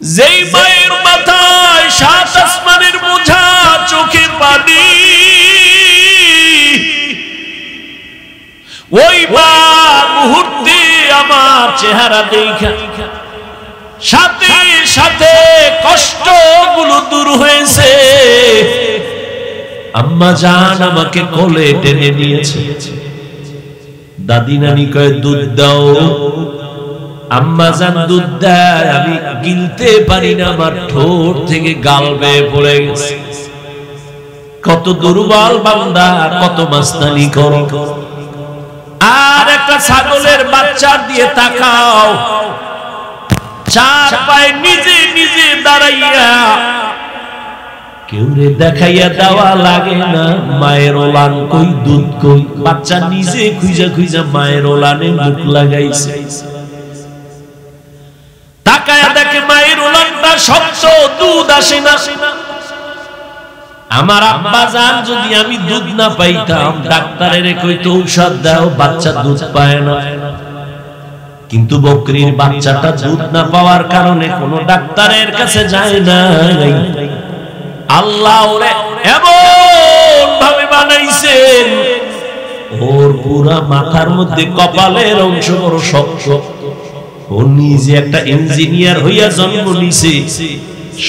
যেই মায়ের মাথায় সাত আসমানের বোঝা, চোখে পানি, ওই মা মুহূর্তে আমার চেহারা দেখা সাথে সাথে কষ্টগুলো দূর হয়েছে। আম্মা জান আমাকে কোলে টেনে নিয়েছে। দাদি নানি কয় দুধ দাও, আম্মা জান দুধ দেয়, আমি গিলতে পারি না, আমার ঠোঁট থেকে গাল বেয়ে পড়ে গেছে। কত দুর্বল বান্দা, কত মাস্তানি করো। আর একটা ছাগলের বাচ্চা দিয়ে তাকাও, চার পায়ে নিজে নিজে দাঁড়াইয়া, কেউ রে দেখাইয়া দেওয়া লাগে না মায়ের ওলান কই, দুধ কই। বাচ্চা নিজে খুঁজা খুঁজা মায়ের ওলানে মুখ লাগাইছে। তাকায়া দেখে মায়ের ওলানটা শক্ত, দুধ আসে না। আমার আব্বা জান যদি আমি দুধ না পাইতাম, ডাক্তারের কইতো ঔষধ দাও, বাচ্চা দুধ পায় না। কিন্তু বকরির বাচ্চাটা দুধ না পাওয়ার কারণে কোনো ডাক্তারের কাছে যায় না। আল্লাহ ওরে এমন ভাবে বানাইছেন, ওর পুরা মাথার মধ্যে কপালের অংশ বড় শক্ত। ও নিজে একটা ইঞ্জিনিয়ার হইয়া জন্ম নিছে।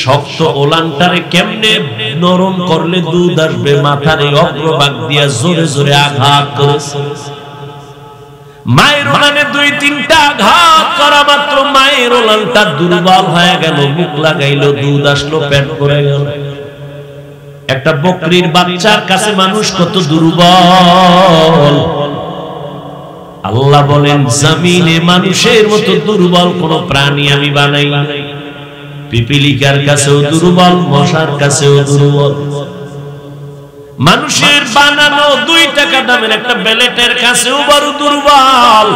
শক্ত ওলানটারে কেমনে নরম করলে দুধ আসবে, মাথার এই অগ্রভাগ দিয়া জোরে জোরে আঘাত করেছে। মায়ের ওলানে দুই তিনটা আঘাত করা মাত্র মায়ের ওলানটা দুর্বল হয়ে গেল, মুখ লাগাইলো, দুধ আসলো, পেট ভরে গেল। একটা বকরির বাচ্চার কাছে মানুষ কত দুর্বল। আল্লাহ বলেন জমিনে মানুষের মতো দুর্বল কোন প্রাণী আমি বানাই নাই। পিপিলিকার কাছেও দুর্বল, মশার কাছেও দুর্বল। মানুষের বানানো 2 টাকা দামের একটা বেলেটের কাছেও বড় দুর্বল।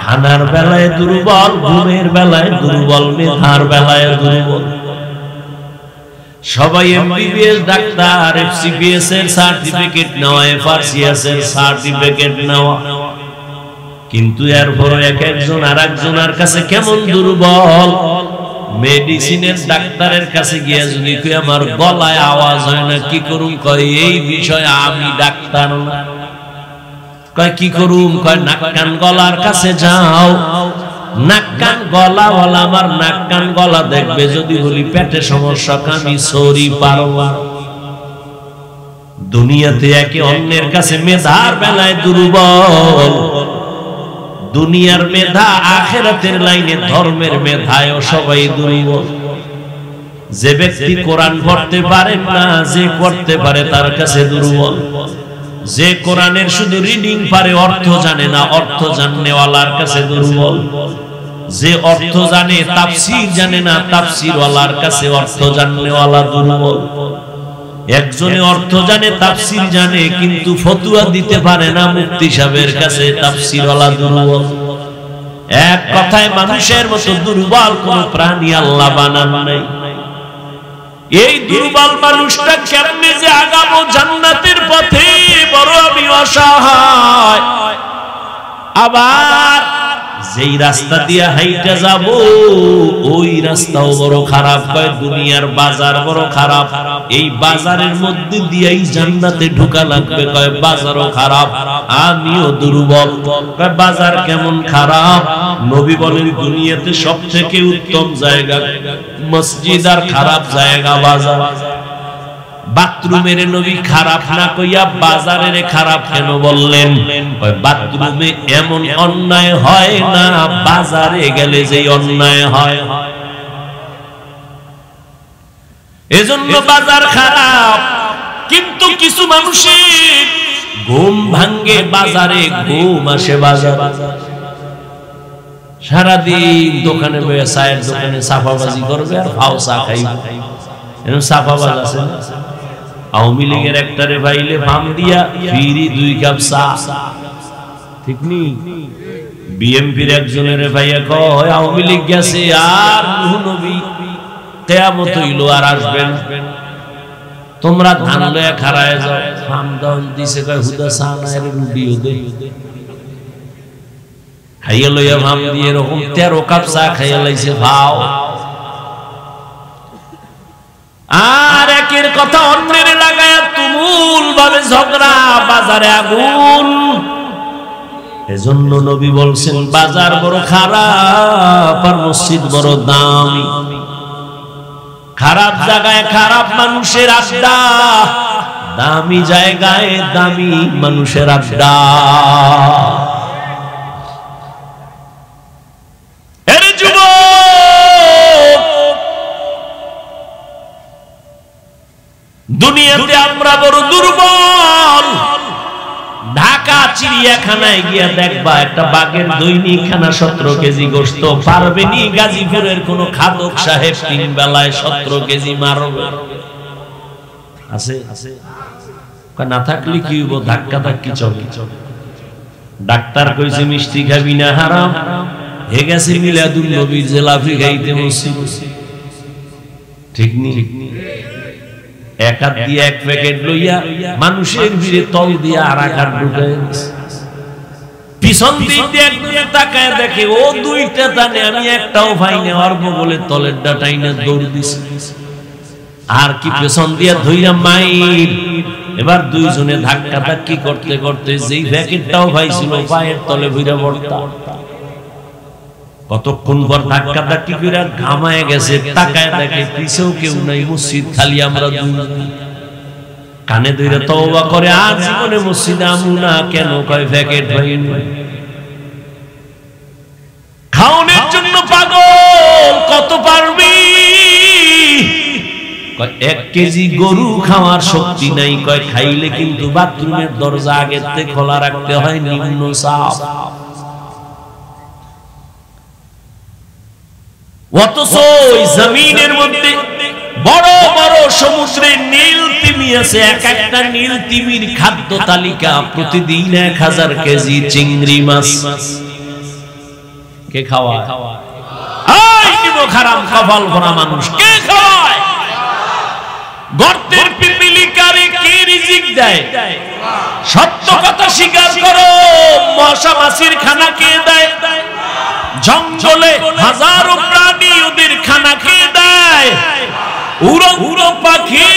খানার বেলায় দুর্বল, ঘুমের বেলায় দুর্বল, মেধার বেলায় দুর্বল। সবাই এমবিবিএস ডাক্তার, এফসিবিএস এর সার্টিফিকেট নেওয়া, এফআরসিএস এর সার্টিফিকেট নেওয়া, কিন্তু এরপর এক একজন আর একজনের কাছে কেমন দুর্বল। মেডিসিনের ডাক্তারের কাছে গিয়া যদি কই আমার গলায় আওয়াজ হয় না, কি করুম? কয় এই বিষয়ে আমি ডাক্তার না। কয় কি করুম? কয় নাক কান গলার কাছে যাও। নাক কান গলা ওয়ালা আমার নাক কান গলা দেখবে, যদি বলি পেটে সমস্যা, আমি সরি পারবো। দুনিয়াতে একে অন্যের কাছে মেধার বেলায় দুর্বল। দুনিয়ার মেধা, আখিরাতের লাইনে ধর্মের মেধায় সবাই দুর্বল। যে ব্যক্তি কোরআন পড়তে পারে না, যে পড়তে পারে তার কাছে দুর্বল। যে কোরআনের শুধু রিডিং পারে, অর্থ জানে না, অর্থ জাননেওয়ালার কাছে দুর্বল। যে অর্থ জানে, তাফসীর জানে না, তাফসীর ওয়ালার কাছে অর্থ জাননেওয়ালা দুর্বল। একজনে অর্থ জানে, তাফসীর জানে, কিন্তু ফতোয়া দিতে পারে না, মুফতি সাহেবের কাছে তাফসীর ওয়ালা দুর্বল। এক কথায় মানুষের মতো দুর্বল কোন প্রাণী আল্লাহ বানান নাই। এই দুর্বল মানুষটা কেমনে যে আগাবো জান্নাতের পথে, বড় আমি অসহায়। আবার যেই রাস্তা দিয়ে হাইটা যাব, ওই রাস্তাও বড় খারাপ। কয় দুনিয়ার বাজার বড় খারাপ, এই বাজারের মধ্যে দিয়েই জান্নাতে ঢোকা লাগবে। কয় বাজারও খারাপ, আমিও দুর্বল। কয় বাজার কেমন খারাপ? নবী বলেন দুনিয়াতে সবথেকে উত্তম জায়গা মসজিদ, আর খারাপ জায়গা বাজার। বাথরুমের নবী খারাপ না কইয়া বাজারের খারাপ কেন বললেন? বাথরুমে এমন অন্যায় হয় না, বাজারে গেলে যে অন্যায় হয়। এজন্য বাজার খারাপ। কিন্তু কিছু মানুষের ঘুম ভাঙ্গে বাজারে, ঘুম আসে বাজার। সারাদিন দোকানে বসে চায়ের দোকানে সাফাবাজি করবে আর ফাও চা খাইবে। এরকম সাফাবাজ আছে। আওয়ামী লীগের একটারে ভাইলে ফাম দিয়া ফিরি 2 কাপ চা, ঠিক নি? বিএমপির একজনের ভাইয়া কয় আওয়ামী লীগ গেছে আর নবী কিয়ামত হইল আর আসবেন, তোমরা ধান লয়ে খাড়ায় যাও। ফাম দাও দিছে, কয় হুদা চা না, এর রুটিও দে। খাইয়া লইয়া ফাম দিয়ে এরকম 13 কাপ চা খাইয়া লাইছে। ভাও আর একের কথা অন্যের লাগায়া তুমুল ভাবে ঝগড়া, বাজারে আগুন। এজন্য নবী বলছেন বাজার বড় খারাপ আর মসজিদ বড় দামি। খারাপ জায়গায় খারাপ মানুষের আড্ডা, দামি জায়গায় দামি মানুষের আড্ডা। দুনিয়াতে আমরা বড় দুর্বল। ঢাকা চিড়িয়াখানায় গিয়া দেখবা একটা বাঘের দৈনিক খানা 17 কেজি গোশত পারবেনি গাজীপুরের কোন খাদক সাহেব 3 বেলায় 17 কেজি মারবে। আছে না থাকলে কি হইব? ধাক্কা ধাক্কি চলে। ডাক্তার কইছে মিষ্টি খাবি না হারাম, হে গেছে মিলাদুন নবীর জিলাপি খাইতে মসজিদ। ঠিক নি? এক হাত দিয়ে এক প্যাকেট লইয়া মানুষের ভিড়ে তল দিয়ে আর এক হাত ঢুকায় পিছন দিকে একদিকে তাকায় দেখে ও দুইটা টানে, আমি একটাও ভাই নেওয়ার বলে তলের ডাটাই না দৌড় দিছি। আর কি পেছন দিয়া ধইরা মাইর। এবার দুইজনে ধাক্কা ধাক্কি করতে করতে যেই প্যাকেটটাও ভাইছিল পায়ের তলে ভিড়ে পড়তা। কতক্ষণ পর ধাক্কা ধাক্কি করে ঘামায় গেছে, তাকায় দেখে পিছেও কেউ নাই, মসজিদ খালি আমরা দুইজন। কানে ধরে তওবা করে আর জীবনে মসজিদে আমু না কেন? কয় প্যাকেট ভাই খাওনের জন্য পাগল। কত পারবি? কয় 1 কেজি গরু খাওয়ার শক্তি নাই। কয় খাইলে কিন্তু বাথরুমের দরজা আগের থেকে খোলা রাখতে হয়, নিম্ন চাপ। অথচ ওই জমিনের মধ্যে বড় বড় সমুদ্রের নীল তিমি আছে। এক একটা নীল তিমির খাদ্য তালিকা প্রতিদিন 1000 কেজি চিংড়ি মাছ। কে খাওয়ায়? এই নিমো খারাম কপাল ভরা মানুষ কে খাওয়ায়? গর্তের পিপিলিকারে কে রিজিক দেয়? সত্য কথা স্বীকার করো। মশা মাছির খানা কে দেয়? জঙ্গলে হাজারো প্রাণী, ওদের খানা কে দেয়? উড়ো উড়ো পাখি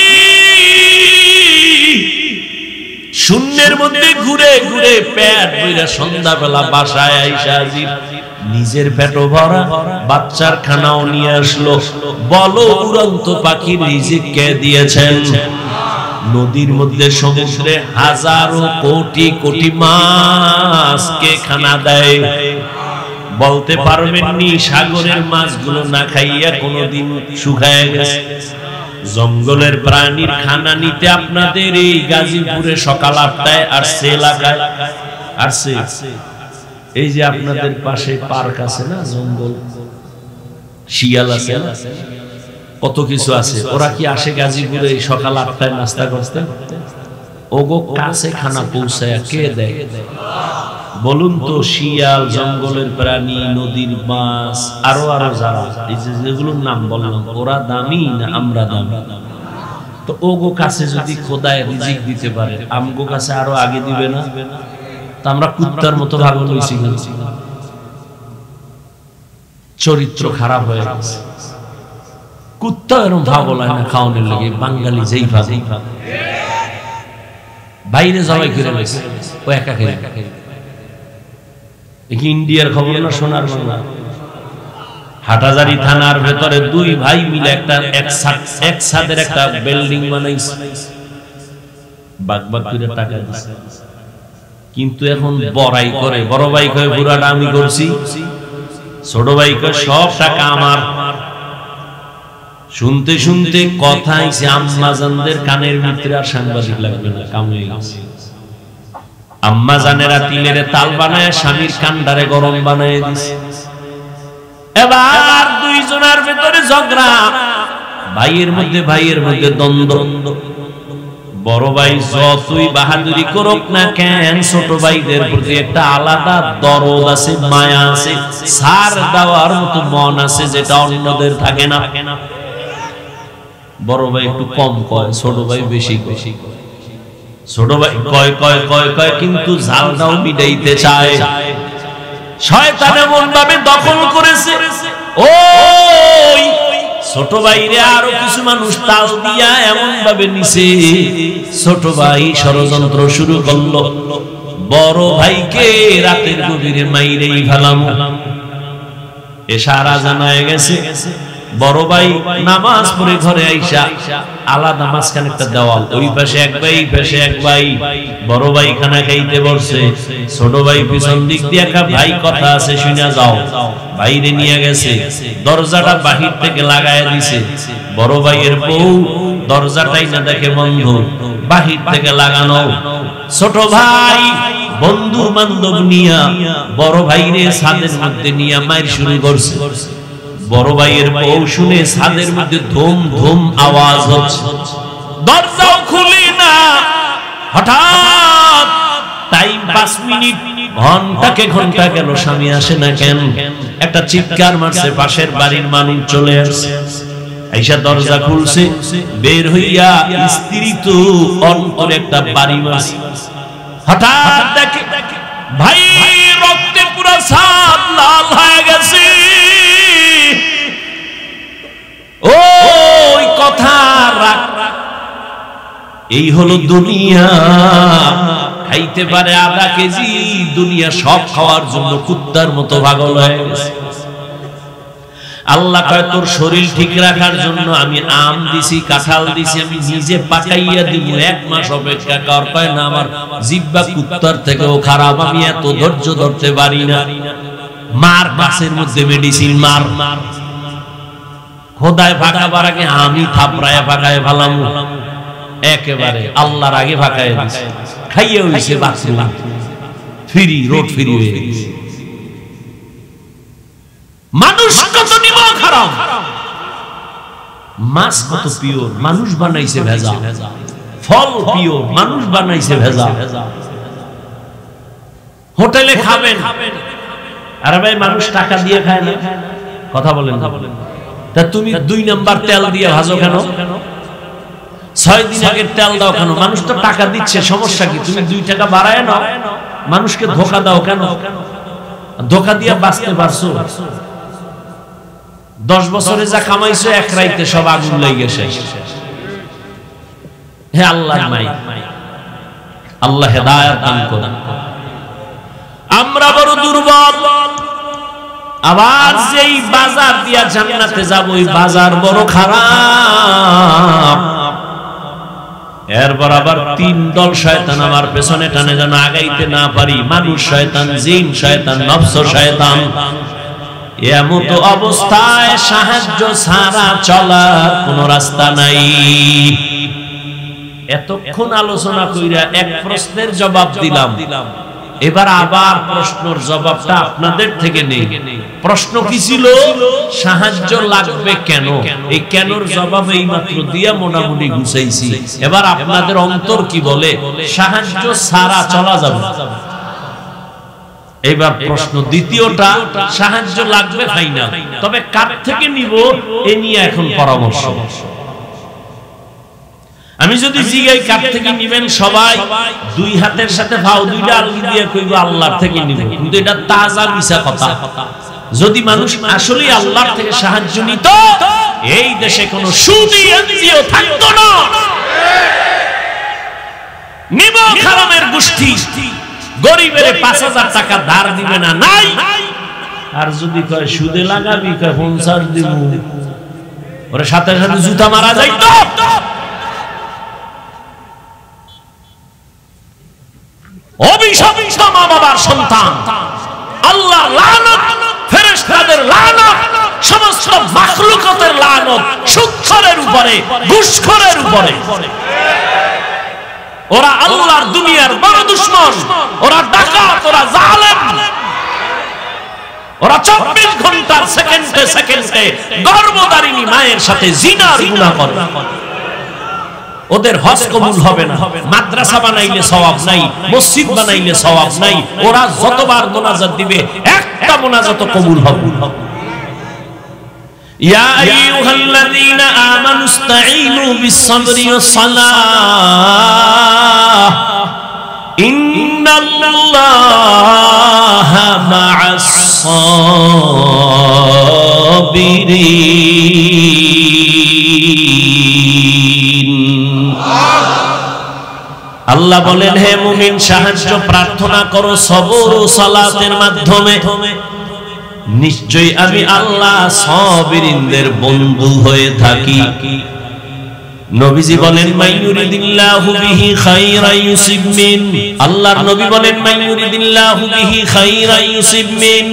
শূন্যের মধ্যে ঘুরে ঘুরে পেট ভরে সন্ধ্যাবেলা বাসায় আইসা হাজির, নিজের পেটও ভরা, বাচ্চার খানাও নিয়ে আসলো। বলো উড়ন্ত পাখির রিজিক কে দিয়েছেন? নদীর মধ্যে সমুদ্রে হাজারো কোটি কোটি মাছ কে খানা দেয়? বলতে পারবেন নি সাগরের মাছগুলো না খাইয়া কোনদিন শুকায় গেছে? জঙ্গলের প্রাণীর খানা নিতে আপনাদের এই গাজীপুরে সকাল 8টায় আসছে, এলাকায় আসছে। এই যে আপনাদের পাশে পার্ক আছে না, জঙ্গল, শিয়াল আছে, কত কিছু আছে। ওরা কি আসে গাজীপুরে সকাল 8টায় নাস্তা করতে? ওগো কাছে খানা পৌঁছায় কে দেয় বলুন তো? শিয়াল, জঙ্গলের প্রাণী, নদীর মাছ, আরো আরো যারা এই যেগুলোর নাম বললাম, ওরা দামি না আমরা দামি? তো ওগো কাছে যদি খোদায় রিজিক দিতে পারে, আমগো কাছে আরো আগে দিবে না? তা আমরা কুত্তার মতো ভাগল হইছি। চরিত্র খারাপ হয়ে গেছে। কুত্তা এরকম ভাগল হয় না খাওয়ানোর লাগে। বাঙালি যেই ভাবে বাইরে জবাই করে গেছে, ও একা খেয়ে। ইন্ডিয়ার খবর না সোনার বাংলা? হাটাজারি থানার ভেতরে 2 ভাই মিলে একটা একসাথে একটা বিল্ডিং বানাইছে, বাগবাগ করে টাকা দিছে। কিন্তু এখন বড়াই করে, বড় ভাই কয় পুরাটা আমি করছি, ছোট ভাই কয় সব টাকা আমার। শুনতে শুনতে কথা আইছে আম্মাজানদের কানের ভিতরে, আর সাংবাদিক লাগবে না, কাম হয়ে গেছে। আম্মা জানেরা তিলের তাল বানায় স্বামীর কান্ডারে গরম বানায় দিছে। এবার দুইজনের ভেতরে ঝগড়া, ভাইয়ের মধ্যে দ্বন্দ্ব। বড় ভাই যতই বাহাদুরি করুক না কেন, ছোট ভাইদের প্রতি একটা আলাদা দরদ আছে, মায়া আছে, ছাড় দেওয়ার মতো মন আছে, যেটা অন্যদের থাকে না। বড় ভাই একটু কম কয়, ছোট ভাই বেশি বেশি। ছোট ভাই কয় কয় কয় কয় কিন্তু ঝালটাও মিটাইতে চায়। শয়তান এমন ভাবে দখল করেছে, ওই ছোট ভাইরে আরো কিছু মানুষ তাল দিয়া এমন ভাবে নিছে, ছোট ভাই ষড়যন্ত্র শুরু করলো, বড় ভাইকে রাতের গভীরে মাইরেই ফেলাম। এশারা জানায় গেছে, বড় ভাই নামাজ পড়ে ঘরে আইসা আলাদা মাঝখানে একটা দেওয়াল, ওই পাশে এক ভাই, এই পাশে এক ভাই। বড় ভাই খানা খাইতে বসছে, ছোট ভাই পিছন দিক দিয়ে একটা ভাই কথা আছে শুনে যাও, বাইরে নিয়ে গেছে, দরজাটা বাহির থেকে লাগায় দিছে। বড় ভাইয়ের বউ দরজাটাই না দেখে বন্ধ, বাহির থেকে লাগানো। ছোট ভাই বন্ধু বান্ধব নিয়া বড় ভাইরে ছাদের মধ্যে নিয়ে মাইর শুরু করছে। বড় ভাইয়ের বউ শুনে ছাদের মধ্যে ধুম ধুম আওয়াজ হচ্ছে, দরজাও খুলি না। হঠাৎ টাইম 5 মিনিট, ঘন্টাকে ঘন্টা গেল, স্বামী আসে না কেন? একটা চিৎকার মারছে, পাশের বাড়ির মানুষ চলে আসছে, আইসা দরজা খুলছে, বের হইয়া স্ত্রী তো অন্তরে একটা বাড়ি মারছে। হঠাৎ দেখে ভাই রক্তে পুরো ছাদ লাল হয়ে গেছে। ওই কথা রাখ, এই হলো দুনিয়া। খাইতে পারে আধা কেজি, দুনিয়া সব খাওয়ার জন্য কুত্তার মতো পাগল হয়ে গেছে। আল্লাহ কয় তোর শরীর ঠিক রাখার জন্য আমি আম দিছি, কাঁঠাল দিছি, আমি নিজে পাকাইয়া দিব, 1 মাস অপেক্ষা কর। কয় না, আমার জিহ্বা কুত্তার থেকেও খারাপ, আমি এত ধৈর্য ধরতে পারি না। মার গাছের মধ্যে মেডিসিন মার, খোদায় ফাঁকাবার আগে আমি থাপড়ায় ফাঁকায় ফেলাম, একেবারে আল্লাহর আগে ফাঁকায় দিছে। খাইয়ে হইছে বাথরুম ফ্রি, রোড ফ্রি হয়ে গেছে। মানুষ কত নিমক হারাম, মাছ কত পিওর, মানুষ বানাইছে ভেজাল। ফল পিওর, মানুষ বানাইছে ভেজাল। হোটেলে খাবেন, আরে ভাই মানুষ টাকা দিয়ে খায় না, কথা বলেন। তা তুমি 2 নাম্বার তেল দিয়ে ভাজো কেন? 6 দিন আগের তেল দাও কেন? মানুষ তো টাকা দিচ্ছে, সমস্যা কি? তুমি 2 টাকা বাড়ায় নাও, মানুষকে ধোকা দাও কেন? ধোকা দিয়ে বাঁচতে পারছো? 10 বছরে যা কামাইছো, এক রাইতে সব আগুন লেগে শেষ। হে আল্লাহ নাই, আল্লাহ হেদায়েত দান করুন। আমরা বড় দুর্বল। আবার যেই বাজার দিয়া জান্নাতে যাব, ওই বাজার বড় খারাপ। এরপর আবার 3 দল শয়তান আমার পেছনে টানে, যেন আগাইতে না পারি। মানুষ শয়তান, জিন শয়তান, নফস শয়তান। এমত অবস্থায় সাহায্য ছাড়া চলার কোনো রাস্তা নাই। এতক্ষণ আলোচনা কইরা এক প্রশ্নের জবাব দিলাম, এবার আবার প্রশ্নের জবাবটা আপনাদের থেকে নেই। প্রশ্ন কি ছিল? সাহায্য লাগবে কেন? এই কেনর জবাব এই মাত্র দিয়া মোটামুটি গুছাইছি। এবার আপনাদের অন্তর কি বলে? সাহায্য ছাড়া চলা যাবে। এবার প্রশ্ন দ্বিতীয়টা, সাহায্য লাগবে ফাইনাল, তবে কার থেকে নিব এ নিয়ে এখন পরামর্শ। আমি যদি জিগাই কার থেকে নিবেন, সবাই 2 হাতের সাথে ভাও 2টা আলগি দিয়ে কইব আল্লাহর থেকে নিব, কিন্তু এটা তাজা মিছা কথা। যদি মানুষ আসলে আল্লাহর থেকে সাহায্য নিত, এই দেশে কোনো সুদী এনজিও থাকতো না। নিব হারামের গোষ্ঠী, গরিবের 5000 টাকা ধার দিবে না, নাই। আর যদি কয় সুদে লাগাবি, কয় 50 দিব, ওরে সাথে সাথে জুতা মারা যাইতো। অভিশপ্ত মা বাবার সন্তান, আল্লাহর লানত, ফেরেশতাদের লানত, সমস্ত মাখলুকাতের লানত সুদখোরের উপরে, ঘুষখোরের উপরে। ওরা আল্লাহর দুনিয়ার বড় দুশমন, ওরা ডাকাত, ওরা জালেম। ওরা 24 ঘন্টার সেকেন্ডে সেকেন্ডে গর্ভধারিণী মায়ের সাথে জিনার গুনাহ করে। ওদের হজ কবুল হবে না, মাদ্রাসা বানাইলে সওয়াব নাই, মসজিদ বানাইলে সওয়াব নাই। ওরা যতবার মুনাজাত দিবে, একটা মুনাজাতও কবুল হবে না। ইয়া আইয়ুহাল্লাযীনা আমানু ইসতাঈনু বিস-সাবরি ওয়াস-সালাহ ইন্নাল্লাহা মা'আস-সাবিরিন। আল্লাহ বলেন, হে মুমিন, সাহায্য প্রার্থনা করো সবর ও সালাতের মাধ্যমে, নিশ্চয়ই আমি আল্লাহ সাবিরিনদের বন্ধু হয়ে থাকি। নবীজি বলেন, মাইয়ুরিদিল্লাহু বিহি খায়রান ইউসিব মিন, আল্লাহর নবী বলেন, মাইয়ুরিদিল্লাহু বিহি খায়রান ইউসিব মিন,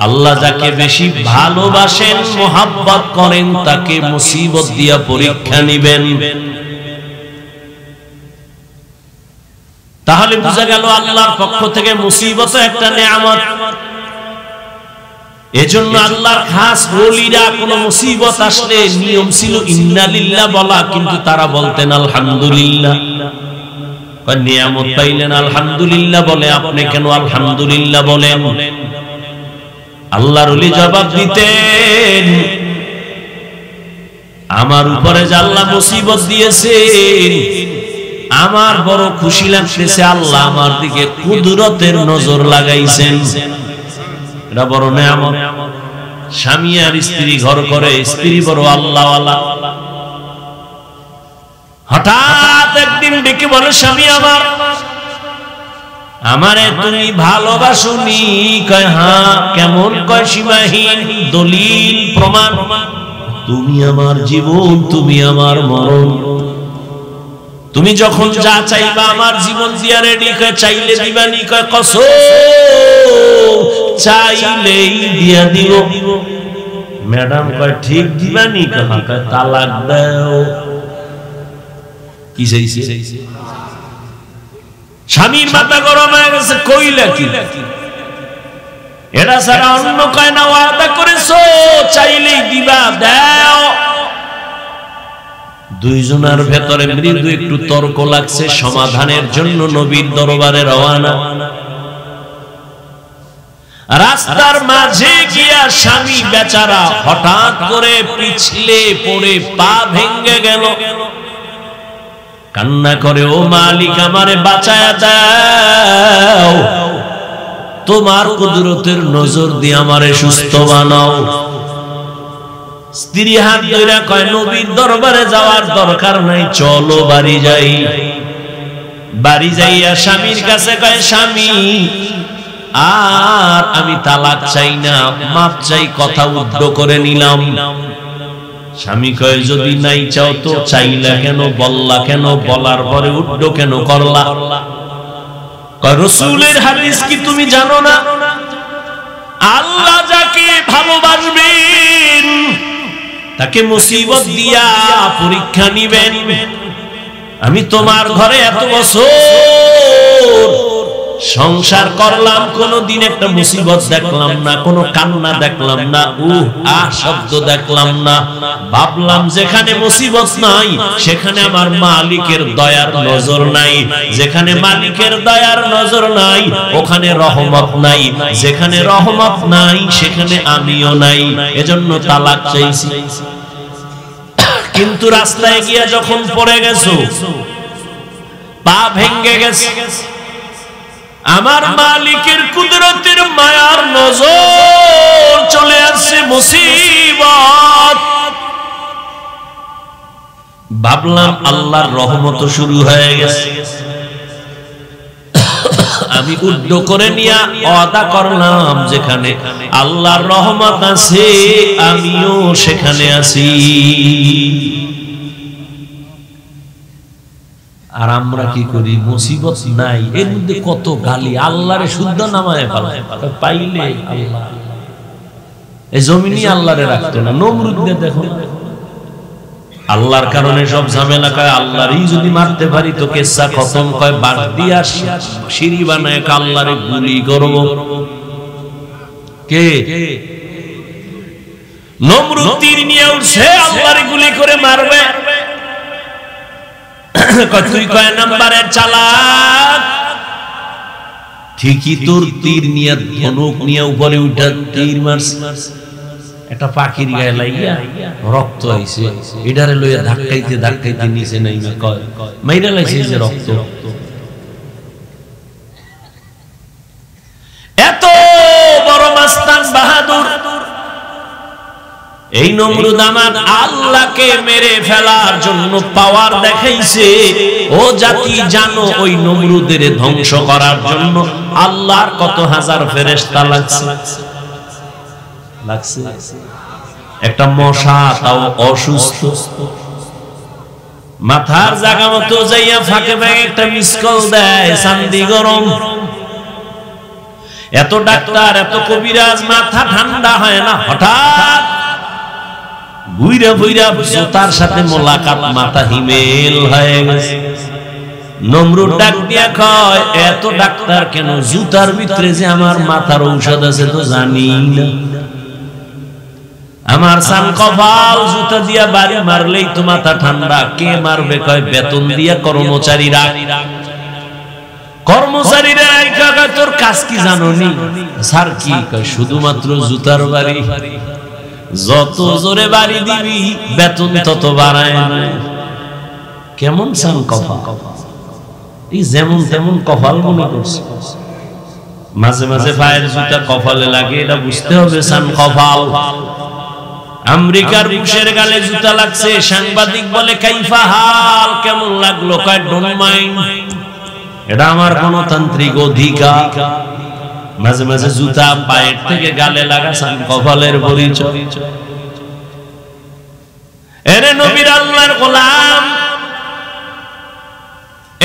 আল্লাহ যাকে বেশি ভালোবাসেন, মোহাব্বত করেন, তাকে মুসিবত দিয়া পরীক্ষা নিবেন। তাহলে বোঝা গেল আল্লাহর পক্ষ থেকে মুসিবত একটা নেয়ামত। এজন্য আল্লাহর খাস ওলিরা কোন মুসিবত আসলে নিয়ম ছিল ইন্না লিল্লাহ বলা, কিন্তু তারা বলতেন আলহামদুলিল্লাহ। নিয়ামত পাইলেন আলহামদুলিল্লাহ বলে, আপনি কেন আলহামদুলিল্লাহ বলেন? আল্লাহর ওলি জবাব দিতেন, আমার উপরে যে আল্লাহ মুসিবত দিয়েছেন, আমার বড় খুশি লাগতেছে, আল্লাহ আমার দিকে কুদরতের নজর লাগাইছেন, এটা বড় নেয়ামত। স্বামী আর স্ত্রী ঘর করে, স্ত্রী বড় আল্লাহওয়ালা। হঠাৎ একদিন ডেকে বলে, স্বামী আমার, আমারে তুমি ভালোবাসুনি? কয় হ্যাঁ। কেমন? কয় সীমাহীন, দলিল প্রমাণ, তুমি আমার জীবন, তুমি আমার মরণ, তুমি যখন যা চাইবা আমার জীবন দিয়া রেডি। কয় চাইলে দিবানি? কয় কসম, চাইলেই দিয়া দিব। ম্যাডাম কয় ঠিক দিবানি? কয় তালাক দাও। কি চাইছে? স্বামীর মাথা গরম হয়ে গেছে, কইলা কি? এটা ছাড়া অন্য কয় না, ওয়াদা করেছো চাইলেই দিবা, দাও। দুইজনের ভেতরে মৃদু একটু তর্ক লাগছে, সমাধানের জন্য নবীর দরবারে রওনা। রাস্তার মাঝে গিয়া স্বামী বেচারা হঠাৎ করে পিছলে পড়ে পা ভেঙে গেল, কান্না করে, ও মালিক, আমারে বাঁচায়া দাও, তোমার কুদরতের নজর দিয়ে আমারে সুস্থ বানাও। স্ত্রী হাত ধরে কয়, নবীর দরবারে যাওয়ার দরকার নাই, চলো বাড়ি যাই। বাড়ি যাইয়া স্বামীর কাছে কয়, স্বামী, আর আমি তালাক চাই না, মাপ চাই, কথা উদ্ধ করে নিলাম। স্বামী কয়, যদি নাই চাও তো চাইলা কেন, বললা কেন, বলার পরে উদ্ধ কেন করলা? কয়, রাসূলের হাদিস কি তুমি জানো না? আল্লাহ যাকে ভালোবাসবেন তাকে মুসিবত দিয়া পরীক্ষা নিবেন। আমি তোমার ঘরে এত বছর সংসার করলাম, কোনদিন একটা মুসিবত দেখলাম না, কোনো কান্না দেখলাম না, শব্দ দেখলাম না। ভাবলাম যেখানে মুসিবত নাই সেখানে আমার মালিকের দয়ার নজর নাই, যেখানে মালিকের দয়ার নজর নাই ওখানে রহমত নাই, যেখানে রহমত নাই সেখানে আমিও নাই, এজন্য তালাক চাইছি। কিন্তু রাস্তায় গিয়া যখন পড়ে গেছো, পা ভেঙে গেছে, আমার মালিকের কুদরতের মায়ার নজর চলে আসছে, মুসিবত। ভাবলাম আল্লাহর রহমত শুরু হয়ে গেছে। আমি উদ্য করে নিয়ে ওয়াদা করলাম, যেখানে আল্লাহর রহমত আছে আমিও সেখানে আছি। আর আমরা কি করি? মুসিবত নাই, এর মধ্যে কত গালি, আল্লাহরে শুদ্ধ নামায় পাইলে আল্লাহ, এই জমিনই আল্লাহরে রাখতো না। নমরুদ দেখো, আল্লাহর কারণে সব ঝামেলা, কয় আল্লাহরই যদি মারতে পারি তো কেসা খতম। কয় বাদ দিয়া সিঁড়ি বানায় আল্লাহরে গুলি করব। কে? নমরুদ তীর নিয়ে উঠছে, আল্লাহরে গুলি করে মারবে। তুই কয় নাম্বারের চালাক? ঠিকই তোর তীর নিয়ে, ধনুক নিয়ে উপরে উঠা তীর মারছে, একটা পাখির গায়ে লাগিয়া রক্ত আইছে, এটারে লইয়া ধাক্কাইতে ধাক্কাইতে নিচে নাই মাইরা লাইছে যে রক্ত। এত বড় মাস্তান বাহাদুর এই নমরুদ আমার আল্লাহকে মেরে ফেলার জন্য পাওয়ার দেখাইছে। ও জাতি জানো ওই নমরুদের ধ্বংস করার জন্য আল্লাহর কত হাজার ফেরেশতা লাগছে। একটা মশা তাও অসুস্থ, মাথার জায়গা মতো যাইয়া ফাঁকে ফাঁকে একটা মিসকল দেয়, চান্দি গরম। এত ডাক্তার এত কবিরাজ, মাথা ঠান্ডা হয় না। হঠাৎ বুইরা বুইরা জুতার সাথে মোলাকাত, মাথা হিমেল হয়ে গেছে। নমরুদ ডাক দিয়া কয়, এত ডাক্তার কেন? জুতার ভিতরে যে আমার মাথার ঔষধ আছে তো জানি না। আমার সান কপাল, জুতা দিয়া বাড়ি মারলেই তো মাথা ঠান্ডা। কে মারবে? কয় বেতন দিয়া কর্মচারীরা। কর্মচারীরা তোর কাজ কি জানোনি? স্যার কি? কয় শুধুমাত্র জুতার বাড়ি, যত জোরে বাড়ি দিবি বেতন তত বাড়ায় না। কেমন সান কপাল, এই যেমন তেমন কপাল মনে করছে। মাঝে মাঝে পায়ের জুতা কপালে লাগে, এটা বুঝতে হবে সান কপাল। আমেরিকার বুশের গালে জুতা লাগছে, সাংবাদিক বলে কাইফা হাল, কেমন লাগলো? কয় ডোন্ট মাইন্ড, এটা আমার গণতান্ত্রিক অধিকার। মাঝে মাঝে জুতা পায়ের থেকে গালে লাগা সান কপালের পরিচয়। এরে নবীর আল্লাহর গোলাম,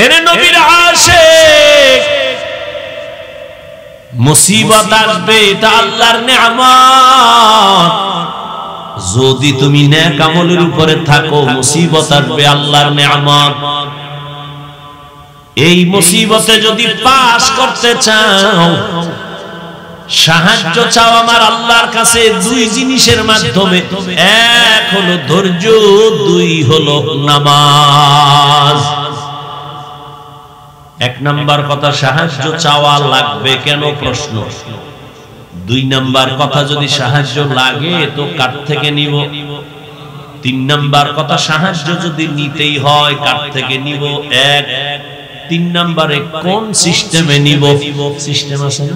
এরে নবীর আশিক, মুসিবত আসবে, এটা আল্লাহর নিয়ামত। যদি তুমি নেক আমলের উপরে থাকো, মুসিবত আসবে, আল্লাহর নিয়ামত। এই মুসিবতে যদি পাস করতে চাও, সাহায্য চাও আমার আল্লাহর কাছে দুই জিনিসের মাধ্যমে। এক হলো ধৈর্য, দুই হলো নামাজ। এক নাম্বার কথা, সাহায্য চাওয়া লাগবে কেন প্রশ্ন। দুই নাম্বার কথা, যদি সাহায্য লাগে তো কার থেকে নিব। তিন নাম্বার কথা, সাহায্য যদি নিতেই হয় কার থেকে নিব। এক তিন নাম্বারে কোন সিস্টেমে নিব। সিস্টেম আছে না?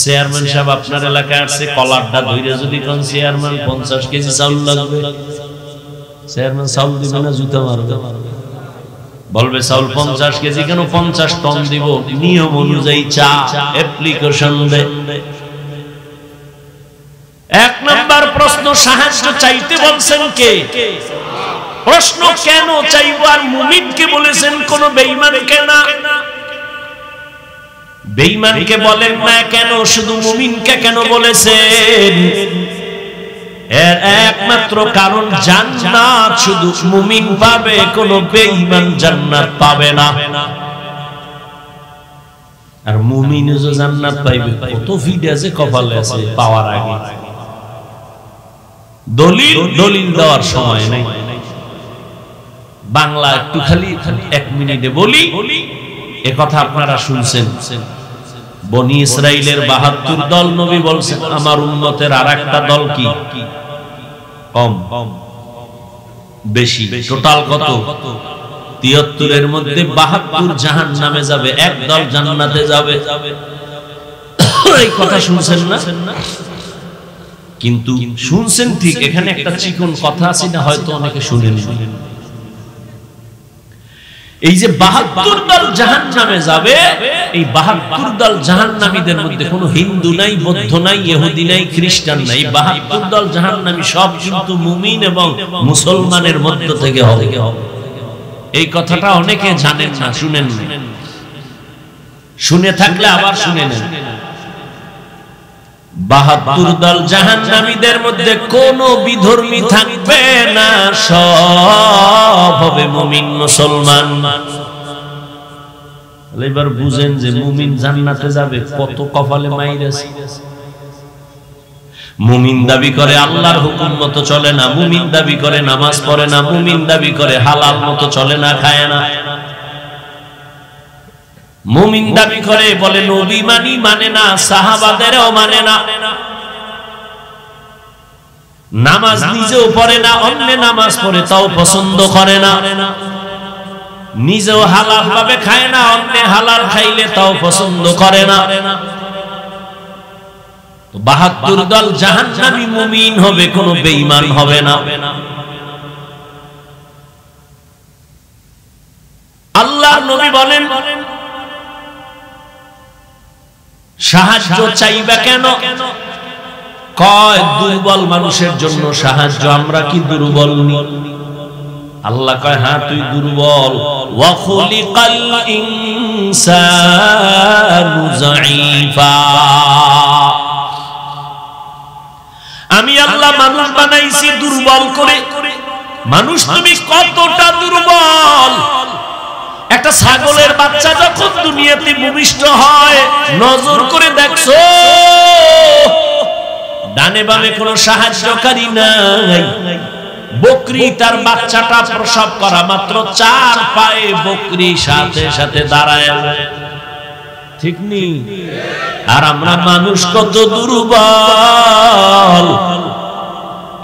চেয়ারম্যান সাহেব আপনার এলাকায় আসছে, কলারটা ধরে যদি কোন চেয়ারম্যান 50 কেজি চাউল লাগবে, চেয়ারম্যান চাউল দিবে না, জুতা মারবে। বলবে চাউল 50 কেজি কেন, 50 টন দিব। নিয়ম অনুযায়ী চা অ্যাপ্লিকেশন দেয়। এক নাম্বার প্রশ্ন, সাহায্য চাইতে বলছেন কে? প্রশ্ন কেন চাইবো? আর মুমিনকে বলেছেন, কোন বেঈমানকে না। বেঈমানকে বলেন না কেন, শুধু মুমিনকে কেন বলেছেন? এর একমাত্র কারণ, জান্নাত শুধু মুমিন পাবে, কোন বেঈমান জান্নাত পাবে না। আর মুমিন যে জান্নাত পাইবে, কত ভিড় আছে কপালে আছে পাওয়ার আগে। দলিল দেওয়ার সময় নেই। বাংলা একটু খালি 1 মিনিটে বলি। এ কথা আপনারা শুনছেন, বনি ইসরাইলের 72 দল, নবী বলছেন আমার উম্মতের আরেকটা দল কি কম বেশি। টোটাল কত? 73 এর মধ্যে 72 জাহান্নামে যাবে, এক দল জান্নাতে যাবে। এই কথা শুনছেন না? কিন্তু শুনছেন ঠিক, এখানে একটা চিকন কথা আছে না, হয়তো অনেকে শুনেন। এই যে 72 দল জাহান্নামে যাবে, এই 72 দল জাহান্নামীদের মধ্যে কোনো হিন্দু নাই, বৌদ্ধ নাই, ইহুদি নাই, খ্রিস্টান নাই। 72 দল জাহান্নামী সব কিন্তু মুমিন এবং মুসলমানের মধ্য থেকে হবে। এই কথাটা অনেকে জানেন না, শুনেন না। শুনে থাকলে আবার শুনে নেন। 72 দল জাহান্নামীদের মধ্যে কোনো বিধর্মী থাকবে না, সব হবে মুমিন মুসলমান। এবার বুঝেন যে মুমিন জান্নাতে যাবে, কত কপালে মাইর আছে। মুমিন দাবি করে আল্লাহর হুকুম মতো চলে না, মুমিন দাবি করে নামাজ পড়ে না, মুমিন দাবি করে হালাল মতো চলে না, খায় না। মুমিন দাবি করে বলে নবী মানি, মানে না, সাহাবাদেরও মানে না। নামাজ নিজেও পড়ে না, অন্য নামাজ পড়ে তাও পছন্দ করে না। নিজেও হালাল ভাবে খায় না, অন্য হালাল খাইলে তাও পছন্দ করে না। ৭২ দল জাহান্নামী মুমিন হবে, কোনো বেঈমান হবে না। আল্লাহর নবী বলেন সাহায্য চাইবা কেন? কয় দুর্বল মানুষের জন্য সাহায্য। আমরা কি দুর্বল নি? আল্লাহ কয় হ্যাঁ তুই দুর্বল। ওয়া খুলিকাল ইনসানু যায়ীফা, আমি আল্লাহ মানুষ বানাইছি দুর্বল করে। মানুষ তুমি কতটা দুর্বল! একটা ছাগলের বাচ্চা যখন দুনিয়াতে ভূমিষ্ঠ হয়, নজর করে দেখছো ডানে বামে কোনো সাহায্যকারী নাই। বকরি তার বাচ্চাটা প্রসব করা মাত্র 4 পায়ে বকরি সাথে সাথে দাঁড়ায়, ঠিক নেই? আর আমরা মানুষ কত দুর্বল!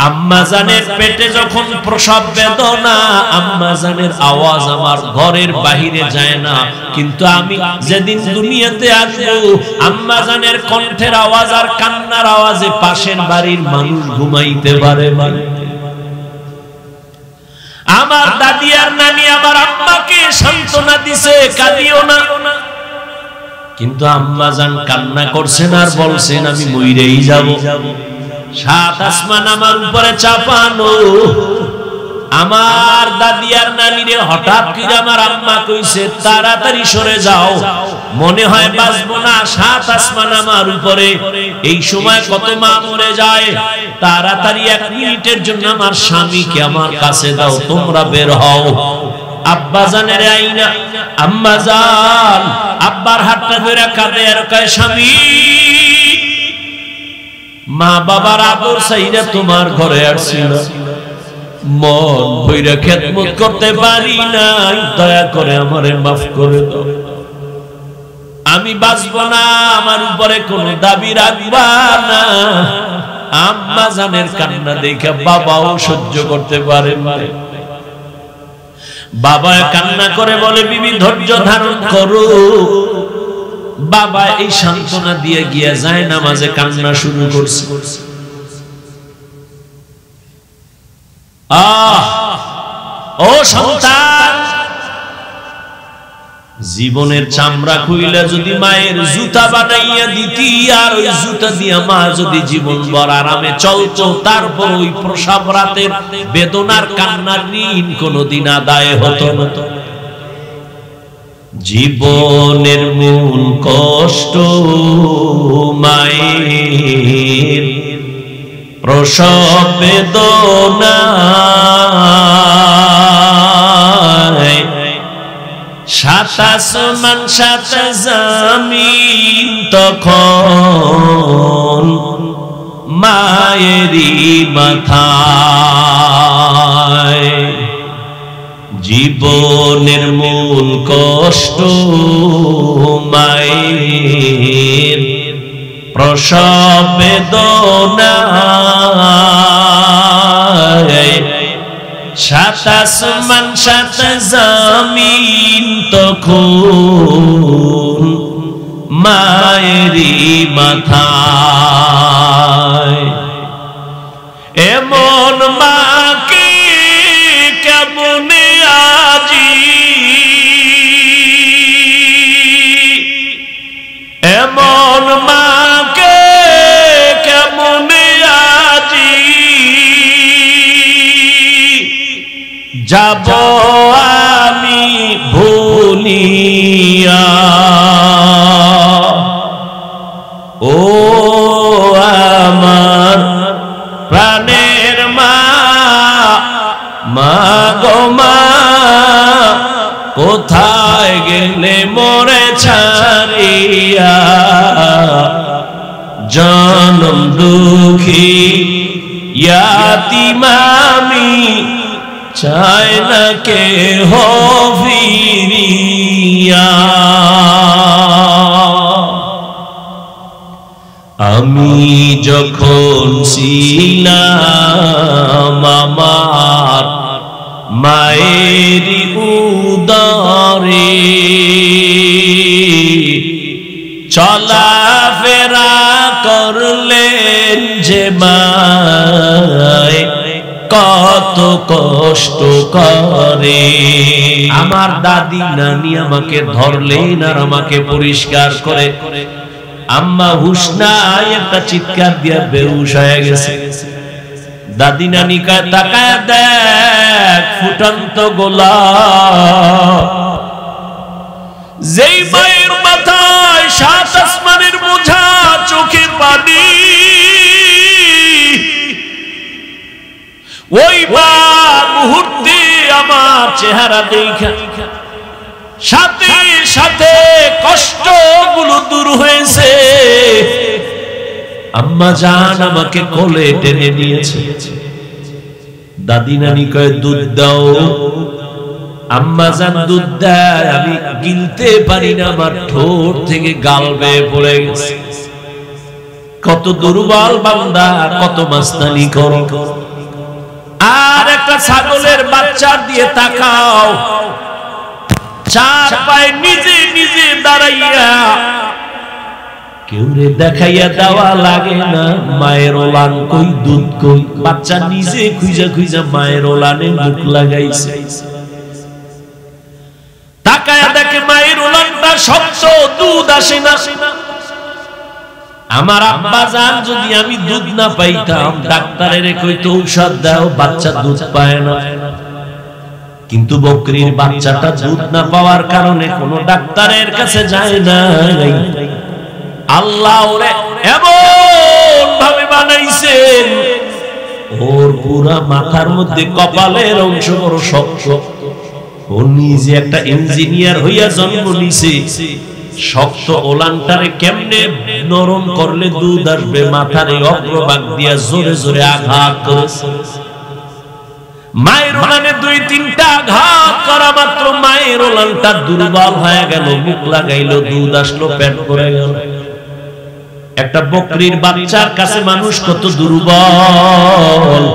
আম্মা জানের পেটে যখন প্রসব বেদনা, আম্মা জানের আওয়াজ আমার ঘরের বাহিরে যায় না, কিন্তু আমি যেদিন দুনিয়াতে আসবো আম্মা জানের কণ্ঠের আওয়াজ আর কান্নার আওয়াজে পাশের বাড়ির মানুষ ঘুমাইতে পারে। আমার দাদি আর নানি আমার আম্মাকে সান্ত্বনা দিছে, কাঁদিও না, কিন্তু আম্মা জান কান্না করছেন আর বলছেন আমি মইরেই যাব। 7 আসমান আমার উপরে চাপানো। আমার দাদি আর নানিরে হঠাৎ করে আমার আম্মা কইছে তাড়াতাড়ি সরে যাও, মনে হয় বাঁচবো না, 7 আসমান আমার উপরে। এই সময় কত মা মরে যায়। তাড়াতাড়ি 1 মিনিটের জন্য আমার স্বামীকে আমার কাছে দাও, তোমরা বের হও। আব্বা জানের আইনা, আম্মা জান আব্বার হাতটা ধরে কাঁদে আর কয় স্বামী, মা বাবার আদর চাইরা তোমার ঘরে আসছিল, মন ভইরা খেদমত করতে পারি নাই, দয়া করে আমারে মাফ করে দাও। আমি বাঁচব না, আমার উপরে কোনো দাবি রাখবা না। আম্মা জানের কান্না দেখে বাবাও সহ্য করতে পারেন না। বাবা কান্না করে বলে বিবি ধৈর্য ধারণ করো। বাবা এই সান্ত্বনা দিয়ে গিয়ে যায় নামাজে কান্না শুরু করছে। ও সন্তান, জীবনের চামড়া খুইলা যদি মায়ের জুতা বানাইয়া দিতি, আর ওই জুতা দিয়া মা যদি জীবন ভর আরামে চলতো, তারপর ওই প্রসব রাতের বেদনার কান্নার ঋণ কোনদিন আদায় হতো না। জীবনের মূল কষ্ট মায়ের প্রসব বেদনা, 7 আসমান 7 জমিন তখন মায়েরই মাথায়। জীবনের মূল কষ্ট মায়ের প্রসব বেদনা, 7 আসমান 7 জমিন তখন মায়েরই মাথায়। এমন মাকে কেমনে আজি, এমন মাকে কেমনে আজি যাব আমি ভুলিয়া। ও আমার প্রাণের মা, মা গো মা, কোথায় গেলে মোরে ছাড়িয়া? জনম দুঃখী ইয়াতিম আমি, চাই না কেহ ফিরিয়া। আমি যখন ছিলাম আমার মায়ের উদরে, চলা ফেরা করলে কত কষ্ট করে। আমার দাদি নানি আমাকে ধরলেন আর আমাকে পরিষ্কার করে। আম্মা হুশ নাই, একটা চিৎকার দিয়া বেহুশ হয়ে গেছে। দাদি নানি কয় তাকায় দেখ ফুটন্ত গোলাপ, যেই মায়ের মাথায় সাত আসমানের বোঝা, চোখে পানি, ওই মা মুহূর্তে আমার চেহারা দেখা সাথে সাথে কষ্টগুলো দূর হয়েছে। আম্মা জান আমাকে কোলে টেনে নিয়েছে। দাদি নানি কয় দুধ দাও। আম্মা জান দুধ দেয়, আমি গিলতে পারি না, আমার ঠোঁট থেকে গাল বেয়ে পড়ে গেছে। কত দুর্বল বান্দা, কত মাস্তানি করো। আর একটা ছাগলের বাচ্চা দিয়ে তাকাও, চার পায়ে নিজে নিজে দাঁড়াইয়া, কেউ রে দেখাইয়া দেওয়া লাগে না মায়ের ওলান কই, দুধ কই। বাচ্চা নিজে খুঁজা খুঁজা মায়ের ওলানে মুখ লাগাইছে। তাকায়া দেখে মায়ের ওলানটা শক্ত, দুধ আসে না। আমার আব্বা জান যদি আমি দুধ না পাইতাম, ডাক্তারের কইতো ঔষধ দাও, বাচ্চা দুধ পায় না। কিন্তু বকরির বাচ্চাটা দুধ না পাওয়ার কারণে কোনো ডাক্তারের কাছে যায় না। আল্লাহ ওরে এমন ভাবে বানাইছেন, ওর পুরা মাথার মধ্যে কপালের অংশ বড় শক্ত। ও নিজে একটা ইঞ্জিনিয়ার হইয়া জন্ম নিছে। শক্ত ওলানটারে কেমনে নরম করলে দুধ আসবে, মাথার এই অগ্রভাগ দিয়া জোরে জোরে আঘাত করেছে। মায়ের ওলানে দুই তিনটা আঘাত করা মাত্র মায়ের ওলানটা দুর্বল হয়ে গেল, মুখ লাগাইলো, দুধ আসলো, পেট ভরে গেল। একটা বকরির বাচ্চার কাছে মানুষ কত দুর্বল।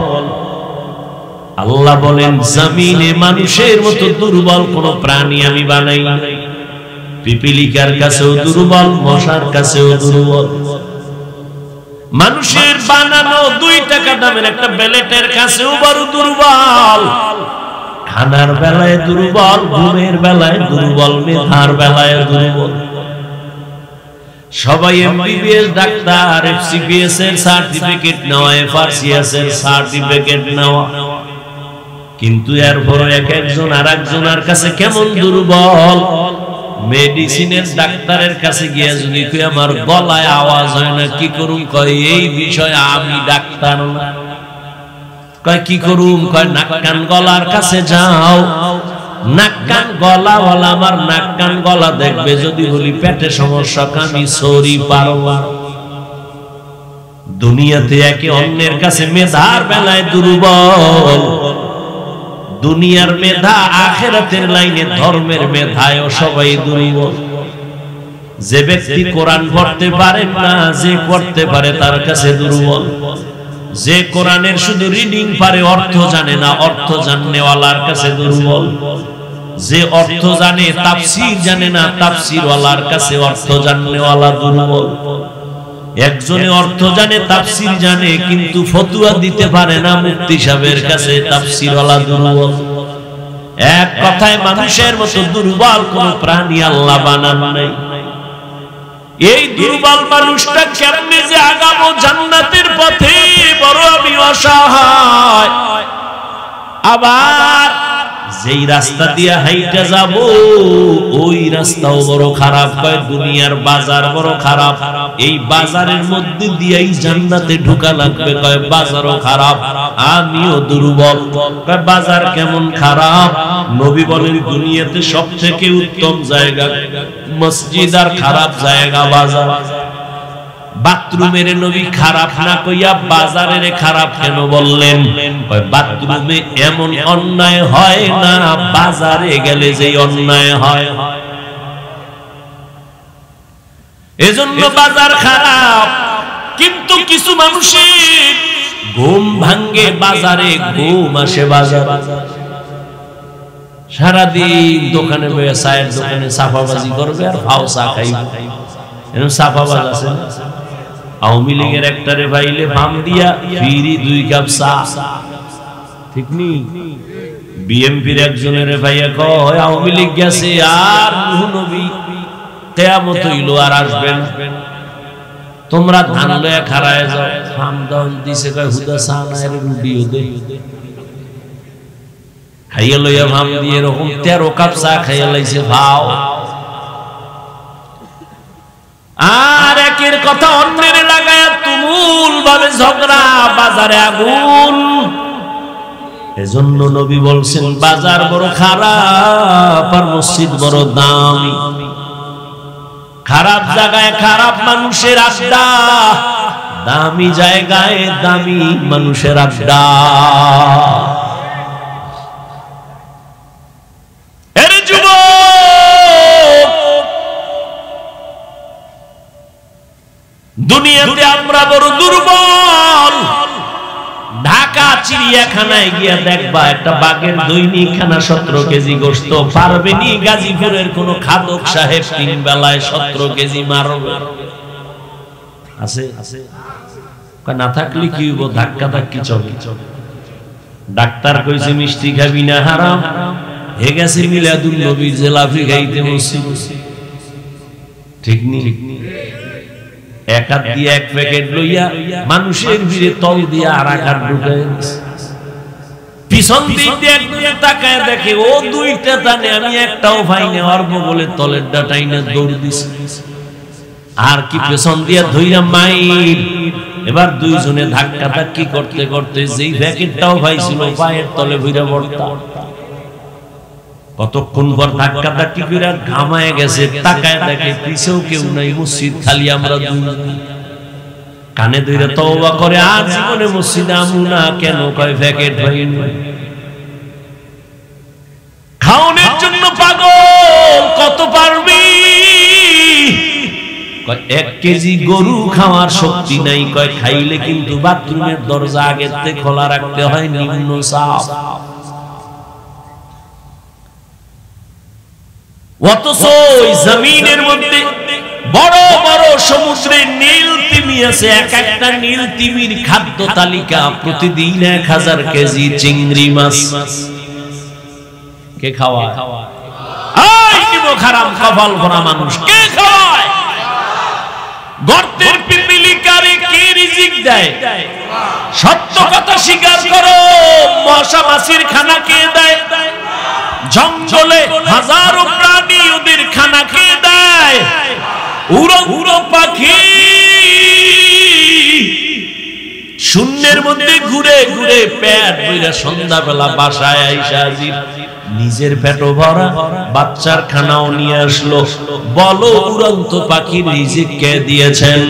আল্লাহ বলেন জমিনে মানুষের মতো দুর্বল কোন প্রাণী আমি বানাই নাই। পিপিলিকার কাছেও দুর্বল, মশার কাছেও দুর্বল। মানুষের বানানো 2 টাকা দামের একটা বেলেটের কাছেও বড় দুর্বল। খানার বেলায় দুর্বল, ঘুমের বেলায় দুর্বল, মেধার বেলায় দুর্বল। সবাই এমবিবিএস ডাক্তার, এফসিবিএস এর সার্টিফিকেট নেওয়া, এফআরসিএস এর সার্টিফিকেট নেওয়া, কিন্তু এরপর এক একজন আর একজনের কাছে কেমন দুর্বল। মেডিসিনের ডাক্তারের কাছে গিয়ে যদি কই আমার গলায় আওয়াজ হয় না, কি করুম? কয় এই বিষয়ে আমি ডাক্তার না। কয় কি করুম? কয় নাক কান গলার কাছে যাও। নাক কান গলা ওয়ালা আমার নাক কান গলা দেখবে, যদি বলি পেটে সমস্যা, আমি সরি পারবো। দুনিয়াতে একে অন্যের কাছে মেধার বেলায় দুর্বল। দুনিয়ার মেধা, আখিরাতের লাইনে ধর্মের মেধায় সবাই দুর্বল। যে ব্যক্তি কোরআন পড়তে পারে না, যে পড়তে পারে তার কাছে দুর্বল। যে কোরআনের শুধু রিডিং পারে, অর্থ জানে না, অর্থ জাননেওয়ালার কাছে দুর্বল। যে অর্থ জানে, তাফসীর জানে না, তাফসীর ওয়ালার কাছে অর্থ জাননেওয়ালা দুর্বল। একজনে অর্থ জানে, তাফসীর জানে, কিন্তু ফতোয়া দিতে পারে না, মুফতি সাহেবের কাছে তাফসীর ওয়ালা দুর্বল। এক কথায় মানুষের মতো দুর্বল কোন প্রাণী আল্লাহ বানান নাই। এই দুর্বল মানুষটা কেমনে যে আগাবো জান্নাতের পথে, বড় আমি অসহায়। আবার যেই রাস্তা দিয়ে হাইটা যাব, ওই রাস্তাও বড় খারাপ। কয় দুনিয়ার বাজার বড় খারাপ, এই বাজারের মধ্যে দিয়েই জান্নাতে ঢোকা লাগবে। কয় বাজারও খারাপ, আমিও দুর্বল। কয় বাজার কেমন খারাপ? নবী বলেন দুনিয়াতে সবথেকে উত্তম জায়গা মসজিদ, আর খারাপ জায়গা বাজার। বাথরুমের নবী খারাপ না কইয়া বাজারের খারাপ কেন বললেন? বাথরুমে এমন অন্যায় হয় না, বাজারে গেলে যে অন্যায় হয়। এজন্য বাজার খারাপ। কিন্তু কিছু মানুষের ঘুম ভাঙ্গে বাজারে, ঘুম আসে বাজার। সারাদিন দোকানে বসে চায়ের দোকানে সাফাবাজি করবে আর ফাও চা খাইবে। এরকম সাফাবাজ আছে। আওয়ামী লীগের একটারে ভাইলে ফাম দিয়া ফিরি 2 কাপ চা। ঠিক নি বিএমপির একজনের ভাইয়া কয় আওয়ামী লীগ গেছে আর নবী কিয়ামত হইল আর আসবে না, তোমরা ধান লয়ে খাড়ায় যাও। ফাম দাউল দিছে কয় হুদা সানায়ের রুডিও দে খাইয়া লইয়া ভাম দিয়ে এরকম 13 কাপ চা খাইয়া লাইছে ভাও। আর একের কথা অন্যের লাগায়া তুমুল ভাবে ঝগড়া, বাজারে আগুন। এজন্য নবী বলছেন বাজার বড় খারাপ আর মসজিদ বড় দামি। খারাপ জায়গায় খারাপ মানুষের আড্ডা, দামি জায়গায় দামি মানুষের আড্ডা। এরে যুবক, দুনিয়াতে আমরা বড় দুর্বল। ঢাকা চিড়িয়াখানায় গিয়া দেখবা একটা বাঘের দৈনিক খানা 17 কেজি গোশত পারবেনি। গাজীপুরের কোন খাদক সাহেব 3 বেলায় 17 কেজি মারবে আছে না থাকলে কি হইব? ধাক্কা ধাক্কি চলে। ডাক্তার কইছে মিষ্টি খাবি না হারাম, হে গেছে মিলাদুন নবীর জিলাপি খাইতে মসজিদ। ঠিক নি? এক হাত দিয়ে এক প্যাকেট লইয়া মানুষের ভিড়ে তল দিয়ে আর এক হাত ঢুকায় পিছন দিক দিয়ে একদিকে তাকায় দেখে ও দুইটা টানে, আমি একটাও পাই না। অর্ব বলে তলের ডাটাই না দৌড় দিছে। আর কি পেছন দিয়ে ধইরা মাইর। এবার দুইজনে ধাক্কা ধাক্কি করতে করতে যেই প্যাকেটটাও পাইছিল পায়ের তলে ভইরা পড়তা। কতক্ষণ পর ধাক্কা ধাক্কি করে ঘামায় গেছে, তাকায় দেখে পিছেও কেউ নাই, মসজিদ খালি আমরা দুইজন। কানে ধরে তওবা করে আর জীবনে মসজিদে আমু না কেন? কয় প্যাকেট ভাই খাওয়ানোর জন্য পাগল। কত পারবি? কয় 1 কেজি গরু খাওয়ার শক্তি নাই। কয় খাইলে কিন্তু বাথরুমের দরজা আগের থেকে খোলা রাখতে হয়, নিম্ন চাপ। অথচ ওই জমিনের মধ্যে বড় বড় সমুদ্রে নীল তিমি আছে। এক একটা নীল তিমির খাদ্য তালিকা প্রতিদিন 1000 কেজি চিংড়ি মাছ। কে খাওয়ায়? এই নিমক হারাম কপাল ভরা মানুষ কে খাওয়ায়? গর্তের পিপিলিকারে কে রিজিক দেয়? সত্য কথা স্বীকার করো, মশা মাছির খানা কে দেয়? জঙ্গলে হাজারো প্রাণী ওদের খানা খেয়ে দেয়। উড়ো উড়ো পাখি শূন্যের মধ্যে ঘুরে ঘুরে পেট ভরা সন্ধ্যাবেলা বাসায় আইসা হাজির, নিজের পেটও ভরা, বাচ্চার খানাও নিয়ে আসলো। বলো উড়ন্ত পাখির রিজিক কে দিয়েছেন?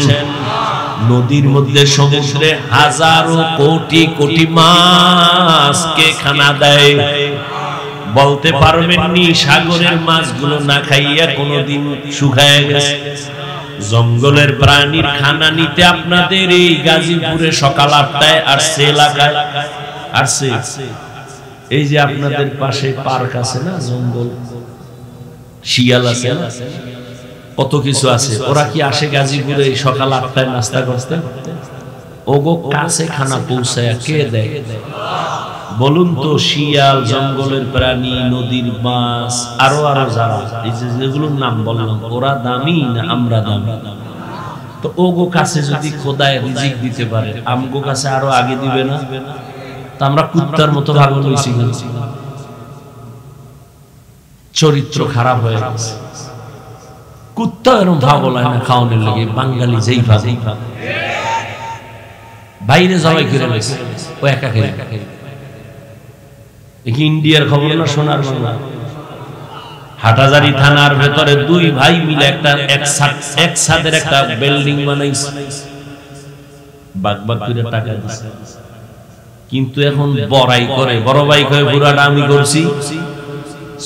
নদীর মধ্যে সমুদ্রে হাজারো কোটি কোটি মাছ কে খানা দেয়? বলতে পারবেন নি সাগরের মাছগুলো না খাইয়া কোনদিন শুকায় গেছে? জঙ্গলের প্রাণীর খানা নিতে আপনাদের এই গাজীপুরে সকাল 8টায় আসছে, এলাকায় আসছে। এই যে আপনাদের পাশে পার্ক আছে না, জঙ্গল, শিয়াল আছে, কত কিছু আছে। ওরা কি আসে গাজীপুরে সকাল 8টায় নাস্তা করতে? ওগো কাছে খানা পৌঁছায় কে দেয় বলুন তো? শিয়াল, জঙ্গলের প্রাণী, নদীর মাছ, আরো আরো যারা, এই যেগুলোর নাম বললাম, ওরা দামি না আমরা দামি? তো ওগো কাছে যদি খোদায় রিজিক দিতে পারে, আমগো কাছে আরো আগে দিবে না? তা আমরা কুত্তার মতো ভাগল হইছি। চরিত্র খারাপ হয়ে গেছে। কুত্তা এরকম ভাগল হয় না খাওয়ানোর লাগে। বাঙালি যেই ভাবে বাইরে জবাই করে লেছে, ও একা খেয়ে। ইন্ডিয়ার খবর না, সোনার বাংলা। হাটাজারি থানার ভেতরে 2 ভাই মিলে একসাথে একটা বিল্ডিং বানাইছে, বাগবাগ করে টাকা দিছে। কিন্তু এখন বড়াই করে, বড় ভাই কয় পুরাটা আমি করছি,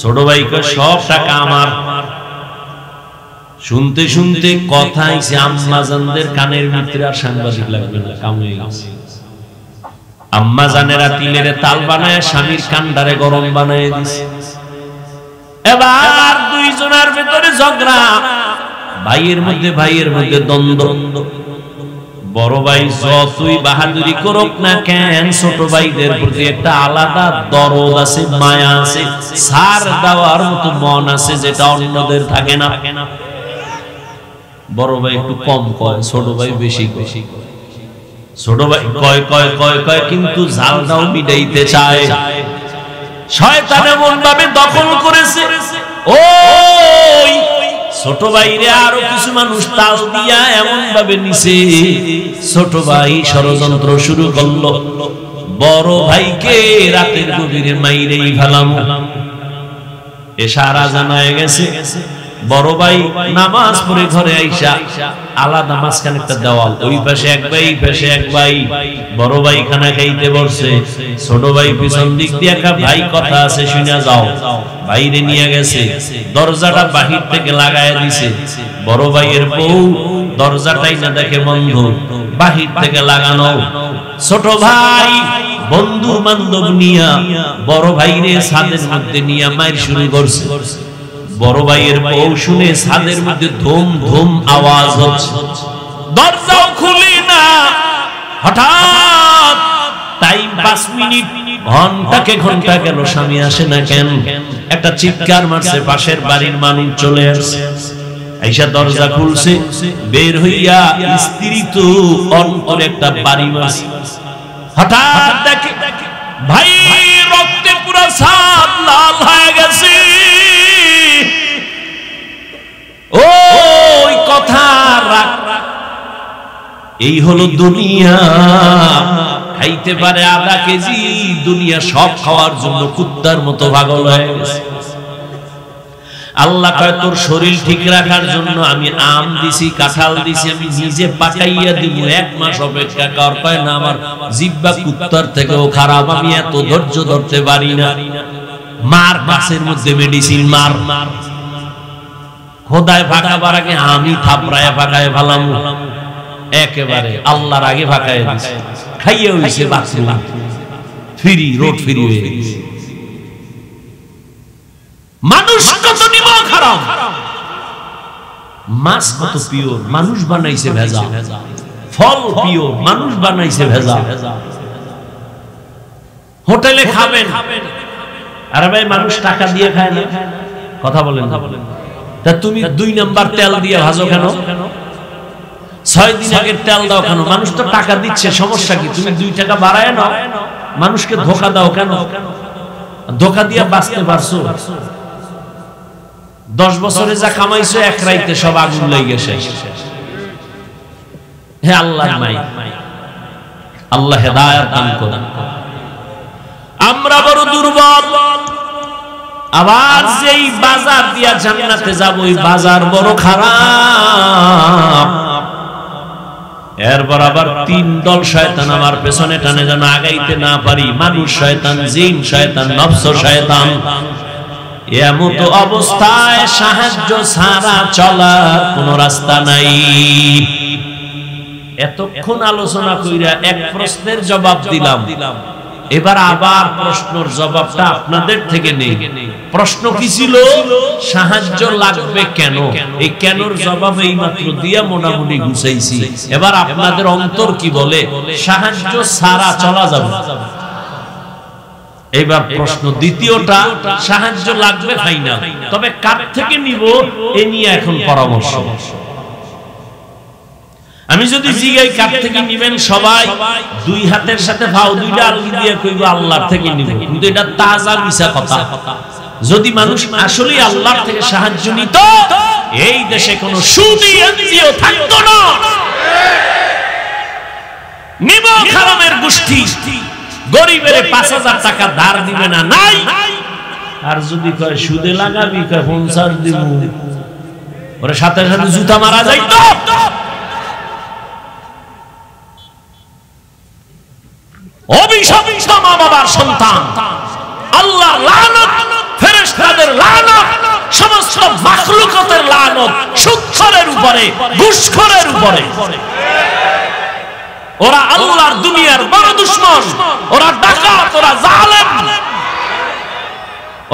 ছোট ভাই কয় সব টাকা আমার। শুনতে শুনতে কথা আইছে আম্মাজানদের কানের ভিতরে, আর সাংবাদিক লাগবে না, কাম হয়ে গেছে। আম্মা জানেরা তিলের তাল বানায় স্বামীর কান্ডারে গরম বানায় দিছে। এবার দুইজনের ভেতরে ঝগড়া, ভাইয়ের মধ্যে দ্বন্দ্ব। বড় ভাই যতই বাহাদুরি করুক না কেন, ছোট ভাইদের প্রতি একটা আলাদা দরদ আছে, মায়া আছে, ছাড় দেওয়ার মতো মন আছে, যেটা অন্যদের থাকে না। বড় ভাই একটু কম কয়, ছোট ভাই বেশি কয়। ছোট ভাই কয় কয় কয় কয় কিন্তু জালটাও মিটাইতে চায়। শয়তান এমন ভাবে দখল করেছে, ওই ছোট ভাইরে আরো কিছু মানুষ তাল দিয়া এমন ভাবে নিছে, ছোট ভাই ষড়যন্ত্র শুরু করলো, বড় ভাইকে রাতের গভীরে মাইরেই ফেলাম। এশারা জানায় গেছে, বড় ভাই নামাজ পড়ে ঘরে আইসা আলাদা মাঝখানে একটা দেওয়াল, ওই পাশে এক ভাই, এই পাশে এক ভাই। বড় ভাই খানা খাইতে বসছে, ছোট ভাই পিছন দিক দিয়ে একটা ভাই কথা আছে শুনে যাও, বাইরে নিয়ে গেছে, দরজাটা বাহির থেকে লাগায় দিছে। বড় ভাইয়ের বউ দরজাটাই না দেখে বন্ধ, বাহির থেকে লাগানো। ছোট ভাই বন্ধু বান্ধব নিয়া বড় ভাইরে ছাদের মধ্যে নিয়ে মাইর শুরু করছে। বড় ভাইয়ের বউ শুনে ছাদের মধ্যে ধুম ধুম আওয়াজ হচ্ছে, দরজাও খুলি না। হঠাৎ টাইম 5 মিনিট, ঘন্টাকে ঘন্টা গেল, স্বামী আসে না কেন? একটা চিৎকার মারছে, পাশের বাড়ির মানুষ চলে আসছে, আইসা দরজা খুলছে, বের হইয়া স্ত্রী তো অন্তরে একটা বাড়ি মারছে। হঠাৎ দেখে ভাই রক্তে পুরো ছাদ লাল হয়ে গেছে। ওই কথা রাখ, এই হলো দুনিয়া। খাইতে পারে আধা কেজি, দুনিয়া সব খাওয়ার জন্য কুত্তার মতো পাগল হয়ে গেছে। আল্লাহ কয় তোর শরীর ঠিক রাখার জন্য আমি আম দিছি, কাঁঠাল দিছি, আমি নিজে পাকাইয়া দিব, 1 মাস অপেক্ষা কর। কয় না, আমার জিহ্বা কুত্তার থেকেও খারাপ, আমি এত ধৈর্য ধরতে পারি না। মার গাছের মধ্যে মেডিসিন মার, খোদায় ফাঁকাবার আগে আমি থাপড়ায় ফাঁকায় ফেলাম, একেবারে আল্লাহর আগে ফাঁকায় দিছে। খাইয়ে হইছে বাথরুম ফ্রি, রোড ফ্রি হয়ে গেছে। মানুষ কত নিমক হারাম, মাছ কত পিওর, মানুষ বানাইছে ভেজাল। ফল পিওর, মানুষ বানাইছে ভেজাল। হোটেলে খাবেন, আরে ভাই মানুষ টাকা দিয়ে খায় না, কথা বলেন। তা তুমি 2 নাম্বার তেল দিয়ে ভাজো কেন? 6 দিন আগের তেল দাও কেন? মানুষ তো টাকা দিচ্ছে, সমস্যা কি? তুমি 2 টাকা বাড়ায় নাও, মানুষকে ধোকা দাও কেন? ধোকা দিয়ে বাঁচতে পারছো? 10 বছরে যা কামাইছো, এক রাইতে সব আগুন লেগে শেষ। হে আল্লাহ নাই, আল্লাহ হেদায়েত দান করুন। আমরা বড় দুর্বল। আবার যেই বাজার দিয়া জান্নাতে যাব, ওই বাজার বড় খারাপ। এরপর আবার 3 দল শয়তান আমার পেছনে টানে, যেন আগাইতে না পারি। মানুষ শয়তান, জিন শয়তান, নফস শয়তান। এমত অবস্থায় সাহায্য ছাড়া চলার কোন রাস্তা নাই। এতক্ষণ আলোচনা কইরা এক প্রশ্নের জবাব দিলাম, এবার আবার প্রশ্নের জবাবটা আপনাদের থেকে নেই। প্রশ্ন কি ছিল? সাহায্য লাগবে কেন? এই কেনর জবাব এই মাত্র দিয়া মোটামুটি গুছাইছি। এবার আপনাদের অন্তর কি বলে? সাহায্য ছাড়া চলা যাবে। এবার প্রশ্ন দ্বিতীয়টা, সাহায্য লাগবে ফাইনাল, তবে কার থেকে নিব এ নিয়ে এখন পরামর্শ। আমি যদি জিগাই কার থেকে নিবেন, সবাই 2 হাতের সাথে ভাও 2টা আলগি দিয়ে কইব আল্লাহর থেকে নিব, কিন্তু এটা তাজা মিছা কথা। যদি মানুষ আসলে আল্লাহর থেকে সাহায্য নিত, এই দেশে কোনো সুদী এনজিও থাকতো না। নিব হারামের গোষ্ঠী, গরিবের 5000 টাকা ধার দিবে না, নাই। আর যদি কয় সুদে লাগাবি, কয় 50 দিব, ওরে সাথে সাথে জুতা মারা যাইতো। অভিশপ্ত মা বাবার সন্তান, আল্লাহর লানত, ফেরেশতাদের লানত, সমস্ত মাখলুকাতের লানত সুদখোরের উপরে, ঘুষখোরের উপরে। ওরা আল্লাহর দুনিয়ার বড় দুশমন, ওরা ডাকাত, ওরা জালেম।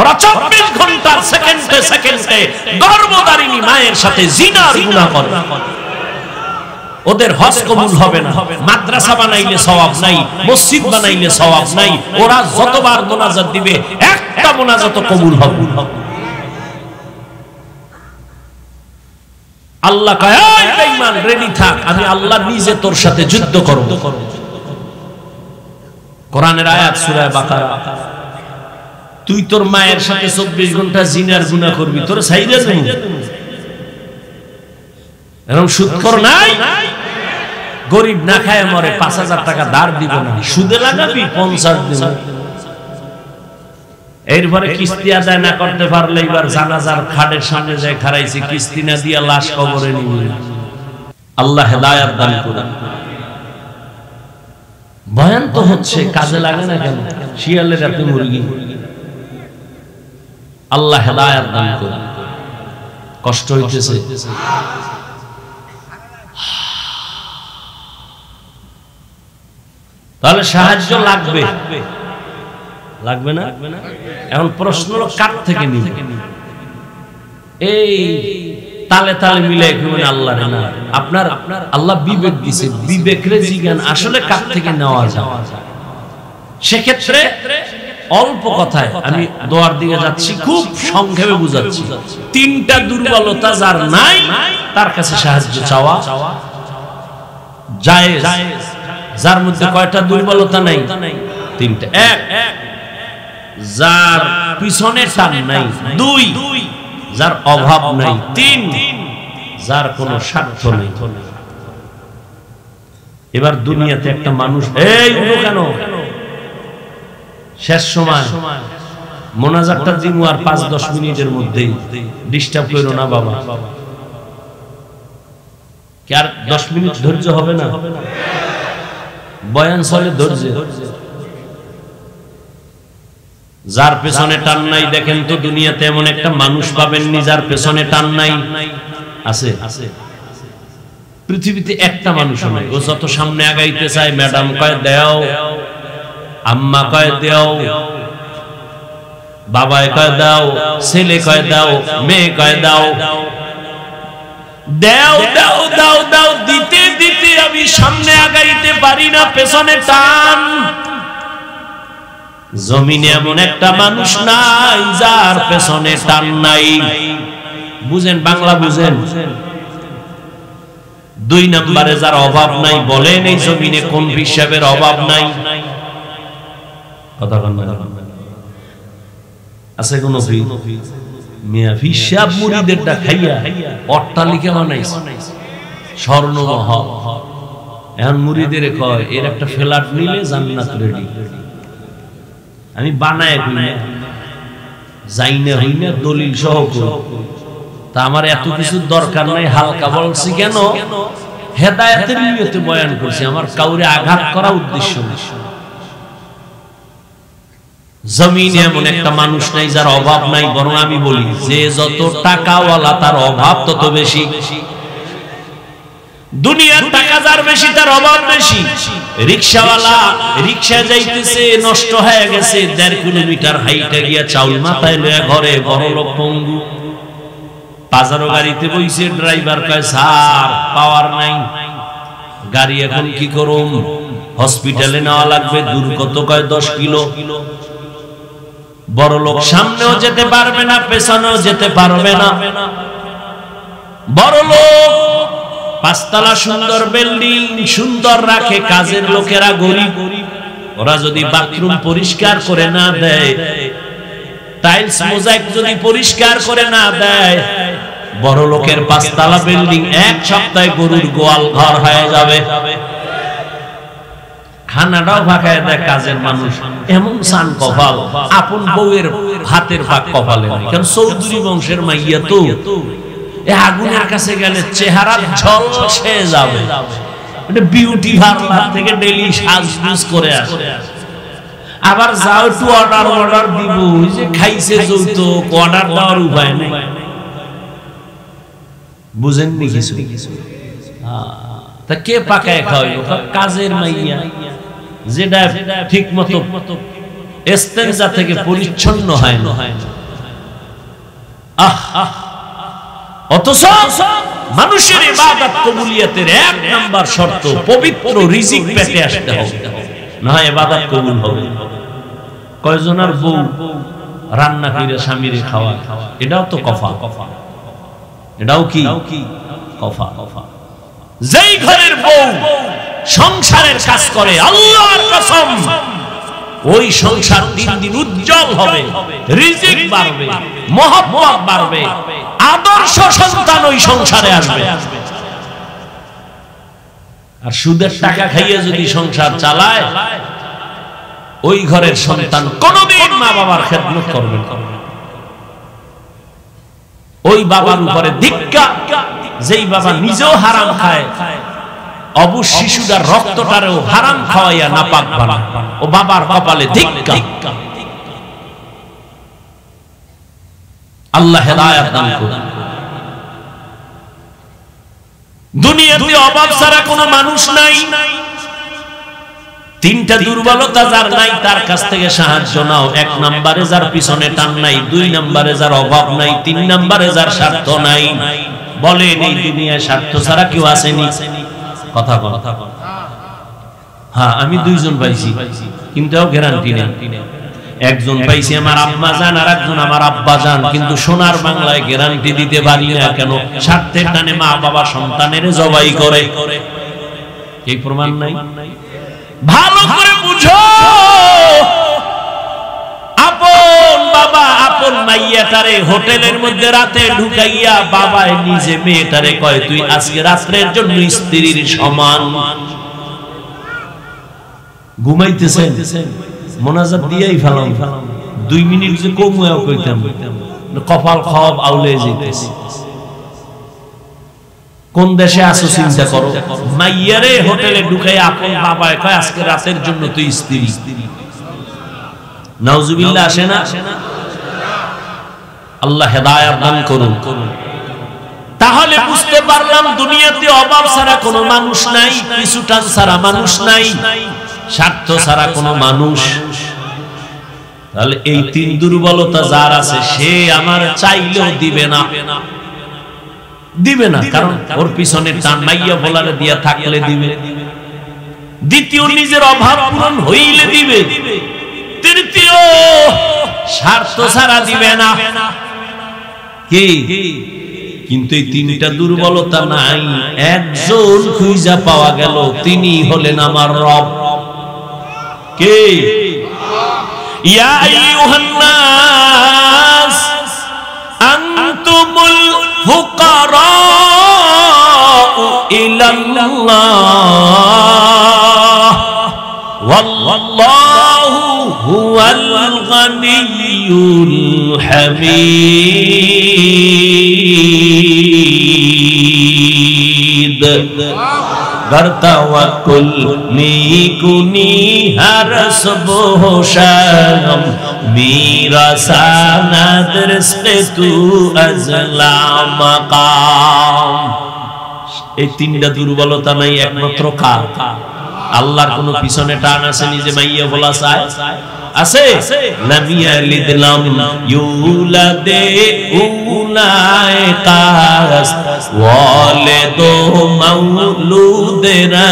ওরা 24 ঘন্টার সেকেন্ডে সেকেন্ডে গর্ভধারিণী মায়ের সাথে জিনার গুনাহ করে। ওদের হজ কবুল হবে না, মাদ্রাসা বানাইলে সওয়াব নাই, মসজিদ বানাইলে সওয়াব নাই, ওরা যতবার মুনাজাত দিবে একটা মুনাজাত কবুল হবে। আল্লাহ কয় এই বেঈমান রেডি থাক, আমি আল্লাহ নিজে তোর সাথে যুদ্ধ করব। কোরআনের আয়াত সূরা বাকারা। তুই তোর মায়ের সাথে 24 ঘন্টা জিনার গুনাহ করবি, তোর ছাইরা দেব। এরকম সুদখোর নাই, গরিব না খায় মরে, 5000 টাকা ধার দিব না, সুদে লাগাবি 50 দিন। এরপরে কিস্তি আদায় না করতে পারলে এবার জানাজার খাটের সামনে যায় খাড়াইছে, কিস্তি না দিয়া লাশ কবরে নিবে। আল্লাহ হেদায়েত দান করুন। বয়ান তো হচ্ছে, কাজে লাগে না কেন? শিয়ালের রাতে মুরগি। আল্লাহ হেদায়েত দান করুন। কষ্ট হইতেছে, তাহলে সাহায্য লাগবে, লাগবে না? এখন প্রশ্ন হলো কার থেকে নিবে? এই তালে তালে মিলে আল্লাহর না, আপনার আল্লাহ বিবেক দিয়েছে, বিবেকরে জিজ্ঞান আসলে কার থেকে নেওয়া যায়। সেক্ষেত্রে অল্প কথায় আমি দোয়ার দিকে যাচ্ছি, খুব সংক্ষেপে বুঝাচ্ছি। 3টা দুর্বলতা যার নাই তার কাছে সাহায্য চাওয়া জায়েজ। যার মধ্যে কয়টা দুর্বলতা নাই? 3টা। 1, যার পিছনে টান নাই। 2, যার অভাব নাই। 3, যার কোনো স্বার্থ নেই। এবার দুনিয়াতে একটা মানুষ, এই উঠো কেন, শেষ সময় মোনাজাতটা দিমু আর 5-10 মিনিটের মধ্যেই, ডিস্টার্ব করো না বাবা। কি আর 10 মিনিট ধৈর্য হবে না? বয়ান চলে ধৈর্য। যার পেছনে টান নাই, দেখেন তো দুনিয়াতে এমন একটা মানুষ পাবেননি যার পেছনে টান নাই। আছে? পৃথিবীতে একটা মানুষ নাই। ও যত সামনে আগাইতে চায়, ম্যাডাম কয় দেও, আম্মা কয় দেও, বাবায় কয় দাও, ছেলে কয় দাও, মেয়ে কয় দাও, দাও দাও দাও দাও, দিতে দিতে আমি সামনে আগাইতে পারি না, পেছনে টান। জমিনে এমন একটা মানুষ নাই যার পেছনে টান নাই। বুঝেন, বাংলা বুঝেন। 2 নম্বরে যার অভাব নাই, বলেন এই জমিনে কোন হিসাবের অভাব নাই? কথা বলেন আছে কোন মিয়া হিসাব? মুরিদেরটা খাইয়া অট্টালিকা বানাইছে, স্বর্ণমহল। এখন মুরিদের কয় এর একটা ফ্ল্যাট নিলে জান্নাত রেডি। আমি বানায় যাই না, হই না, দলিল সহ। তা আমার এত কিছু দরকার নাই, হালকা বলছি কেন? হেদায়েতের নিয়তে বয়ান করছি, আমার কাউরে আঘাত করা উদ্দেশ্য না। জমিনে এমন একটা মানুষ নাই যার অভাব নাই, বরং আমি বলি যে যত টাকাওয়ালা তার অভাব তত বেশি। দুনিয়ার টাকা যার বেশি তার অভাব বেশি। রিকশাওয়ালা রিকশা যাইতেছে, নষ্ট হয়ে গেছে, 1.5 কিলোমিটার হাইটা গিয়া চাউল মাথায় লয়ে ঘরে, বড় লোক পঙ্গু। বাজারও গাড়িতে বইছে, ড্রাইভার কয় স্যার পাওয়ার নাই, গাড়ি এখন কি করুম, হসপিটালে নেওয়া লাগবে, দূর কত? কয় 10 কিলো। বড় লোক সামনেও যেতে পারবে না, পেছনেও যেতে পারবে না। বড় লোক 5 তলা সুন্দর বিল্ডিং, সুন্দর রাখে, কাজের লোকেরা গরিব। ওরা যদি বাথরুম পরিষ্কার করে না দেয়, টাইলস মোজাইক যদি পরিষ্কার করে না দেয়, বড় লোকের 5 তলা বিল্ডিং 1 সপ্তাহে গরুর গোয়াল ঘর হয়ে যাবে। খানাটাও ভাগায় দেয় কাজের মানুষ। এমন সান কপাল, আপন বউয়ের হাতের পাক কপালে নাই। কারণ চৌধুরী বংশের মাইয়া তো, আগুনের কাছে গেলে চেহারা ঝলসে যাবে। বিউটি পার্লার থেকে ডেইলি সাজগুজ করে আসে। আবার যাও একটু অর্ডার দিব, যে খাইছে যৌতুক, অর্ডার দেওয়ার উপায় নেই। বুঝেননি কিছু? তা কে পাকায় খাওয়াইব? কাজের মাইয়া, যেটা ঠিক মতো ইস্তেঞ্জা থেকে পরিচ্ছন্ন হয় না। অথচ মানুষের ইবাদত কবুলিয়তের এক নাম্বার শর্ত পবিত্র রিজিক পেটে আসতে হবে, না হয় ইবাদত কবুল হবে। কয়জনের বউ রান্না করে স্বামীরে খাওয়া, এটাও তো কফা, এটাও কি কফা। যেই ঘরের বউ সংসারের কাজ করে, আল্লাহর কসম ওই সংসার দিন দিন উজ্জ্বল হবে, রিজিক বাড়বে, মহব্বত বাড়বে, আদর্শ সন্তান ওই সংসারে আসবে। আর সুদের টাকা খাইয়ে যদি সংসার চালায়, ওই ঘরের সন্তান কোনদিন মা বাবার খেদমত করবে না। ওই বাবার উপরে ধিক্কা, যেই বাবা নিজেও হারাম খায়, অবুজ শিশুটার রক্তটারেও হারাম খাওয়াইয়া নাপাক বানায়, ও বাবার কপালে ধিক্কা। আল্লাহ হেদায়েত দান করুন। দুনিয়াতে অভাব ছাড়া কোনো মানুষ নাই। তিনটা দুর্বলতা যার নাই তার কাছ থেকে সাহায্য নাও। এক নম্বরে যার পিছনে টান নাই, দুই নম্বরে যার অভাব নাই, তিন নম্বরে যার স্বার্থ নাই। বলেন এই দুনিয়ায় স্বার্থ ছাড়া কেউ আসেনি? কথা বল। হ্যাঁ, আমি দুইজন পাইছি, কিন্তু গ্যারান্টি নেই। একজন পাইছি আমার আম্মা জান, আর একজন আমার আব্বা জান, কিন্তু সোনার বাংলায় গ্যারান্টি দিতে পারি না। কেন? স্বার্থের টানে মা বাবা সন্তানের জবাই করে। এই প্রমাণ নাই? ভালো করে বুঝো, আপন বাবা আপন মাইয়াটারে হোটেলের মধ্যে রাতে ঢুকাইয়া বাবায় নিজে মেয়েটারে কয়, তুই আজকে রাত্রের জন্য স্ত্রীর সমান। ঘুমাইতেছেন, মোনাজাত দিয়েই ফেলাম, 2 মিনিট যে কমুয়াও কইতাম, কপাল খাওয়াব আউলে যেতেছি। কোন দেশে আছো চিন্তা করো। মাইয়ারে হোটেলে ঢুকাই আপন বাবায় কয়, আজকে রাতের জন্য তুই স্ত্রী। নাউজুবিল্লাহ আসে না? আল্লাহ হেদায়েত দান করুন। তাহলে বুঝতে পারলাম দুনিয়াতে অভাব ছাড়া কোনো মানুষ নাই, পিছুটান ছাড়া মানুষ নাই, স্বার্থ ছাড়া কোনো মানুষ। তাহলে এই তিন দুর্বলতা যার আছে, সে আমার চাইলেও দিবে না, দিবে না। কারণ ওর পিছনে টান মাইয়া বলারে দিয়া থাকলে দিবে। দ্বিতীয়, নিজের অভাব পূরণ হইলে দিবে। তৃতীয়, স্বার্থ ছাড়া দিবে না। কি? কিন্তু এই তিনটা দুর্বলতা নাই, একজন খুঁজা পাওয়া গেল, তিনি হলেন আমার রব। কে? ইয়া আইয়ুহান নাস আনতুমুল ফুকারা ইলাল্লাহ ওয়াল্লাহু হুয়াল গানিয়্যুল হামিদ। গর্তাওয়াকুল নিকুনি হর সুবহ শাম মেরা সানাদ রিজকে তু আজলা মাকাম। এই তিনটা দুর্বলতা নাই, একমাত্র কার? আল্লাহর কোন পিছনে টান আছে নিজে মাইয়া বলা চায়? আছে? লাম ইয়ালিদ লাম ইউলাদে উলাইকাস ওয়ালিদু মাউলুদেরা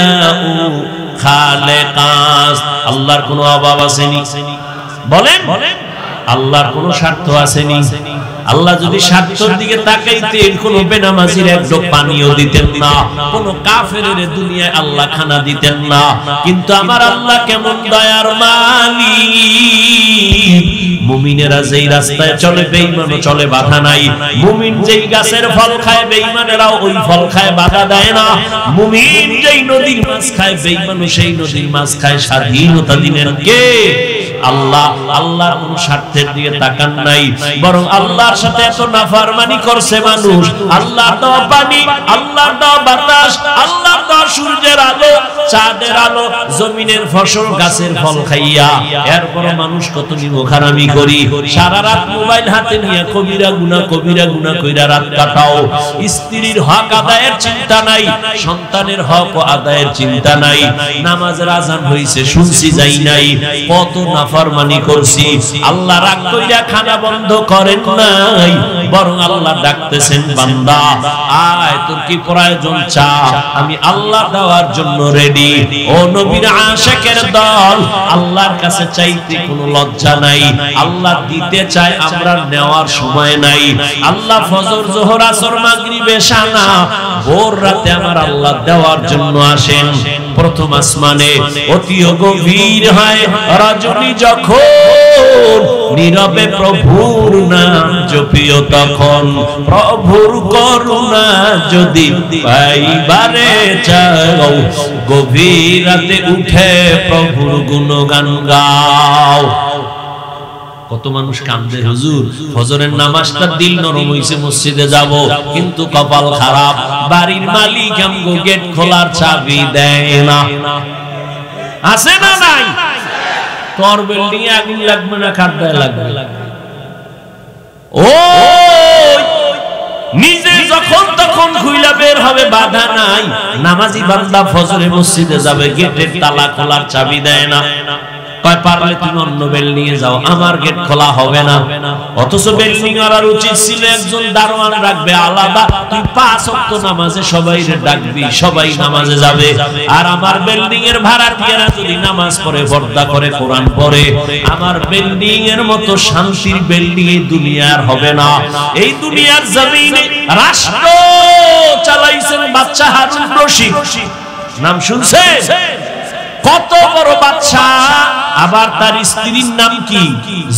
খালেকাস। আল্লাহর কোন অভাব আসেনি? বলেন, আল্লাহর কোন স্বার্থ আসেনি? আল্লাহ যদি স্বার্থের দিকে তাকাইতেন, কোন বেনামাজির এক ঢোক পানিও দিতেন না, কোন কাফেরের দুনিয়ায় আল্লাহ খানা দিতেন না। কিন্তু আমার আল্লাহ কেমন দয়ার মালিক! মুমিনেরা যেই রাস্তায় চলে, বেঈমানও চলে, বাধা নাই। মুমিন যেই গাছের ফল খায়, বেঈমানেরাও ওই ফল খায়, বাধা দেয় না। মুমিন যেই নদীর মাছ খায়, বেঈমানও সেই নদীর মাছ খায়। স্বাধীনতা দিলেন কে? আল্লাহ। আল্লাহর কোন স্বার্থের দিকে তাকান নাই, বরং আল্লাহর সাথে এত নাফরমানি করছে মানুষ। আল্লাহর দেওয়া পানি, আল্লাহর দেওয়া বাতাস, আল্লাহর দেওয়া সূর্যের আলো, চাঁদের আলো, জমিনের ফসল, গাছের ফল খাইয়া এরপর মানুষ কত নিমখারামি করি। সারা রাত মোবাইল হাতে নিয়ে কবিরা গুনাহ কইরা রাত কাটাও। স্ত্রীর হক আদায়ের চিন্তা নাই, সন্তানের হক আদায়ের চিন্তা নাই। নামাজের আযান হইছে শুনছি যাই নাই। কত নাফরমানি করছি, আল্লাহ রাগ কইরা খানা বন্ধ করেন নাই, বরং আল্লাহ ডাকতেছেন বান্দা আয় তোর কি প্রয়োজন চা, আমি আল্লাহ দেওয়ার জন্য রেডি। ও নবীর আশিকের দল, আল্লাহর কাছে চাইতে কোনো লজ্জা নাই, আল্লাহ দিতে চায়, আমরা নেওয়ার সময় নাই। আল্লাহ ফজর যোহর আসর মাগরিব এশা না, ভোর রাতে আমার আল্লাহ দেওয়ার জন্য আসেন। প্রথম আসমানে অতি গভীর হয় রজনী যখন, নীরবে প্রভুর নাম জপিও তখন, প্রভুর করুণা যদি পাইবারে চাও, গভীর রাতে উঠে প্রভুর গুণগান গাও। কত মানুষ কান্দে হুজুর ফজরের নামাজটা দিল নরম হইছে, মসজিদে যাব, কিন্তু কপাল খারাপ, বাড়ির মালিক আমগো গেট খোলার চাবি দেয় না। আছে না নাই? তোর বিল্ডিং এ আগুন লাগবে না খাদ্দায় লাগবে? ও নিজে যখন তখন খুইলা বের হবে, বাধা নাই। নামাজি বান্দা ফজরে মসজিদে যাবে, গেটের তালা খোলার চাবি দেয় না, কয় পারলে তুমি অন্য বিল্ডিং এ যাও, আমার গেট খোলা হবে না। অথচ বিল্ডিং ওয়ালার উচিত ছিল একজন দারোয়ান রাখবে আলাদা, তুই 5 ওয়াক্ত নামাজে সবাইরে ডাকবি, সবাই নামাজে যাবে। আর আমার বিল্ডিং এর ভাড়াটিয়ারা যদি নামাজ পড়ে, পর্দা করে, কোরআন পড়ে, আমার বিল্ডিং এর মতো শান্তির বিল্ডিং এই দুনিয়ার হবে না। এই দুনিয়ার জমিনে রাষ্ট্র চালাইছেন বাদশা হারুন রশিদ, নাম শুনছেন? কত বড় বাদশা, আবার তার স্ত্রীর নাম কি?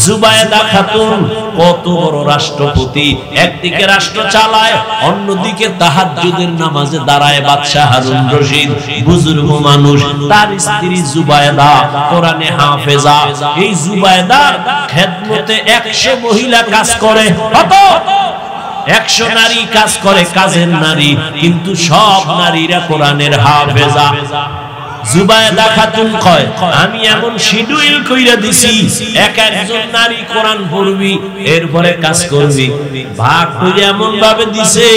জুবায়েদা খাতুন। কত বড় রাষ্ট্রপতি, একদিকে রাষ্ট্র চালায়, অন্যদিকে তাহাজ্জুদের নামাজে দাঁড়ায় বাদশা হারুন রশিদ, বুজুর্গ মানুষ। তার স্ত্রী জুবায়েদা কোরআনে হাফেজা। এই জুবায়েদার খেদমতে 100 মহিলা কাজ করে। কত? 100 নারী কাজ করে, কাজের নারী, কিন্তু সব নারীরা কোরআনের হাফেজা। জুবায়েদা খাতুন কয়, আমি এমন শিডিউল কইরা দিছি, একজন নারী কোরআন পড়বি, এরপরে কাজ করবি, ভাগ করে এমন ভাবে দিছে,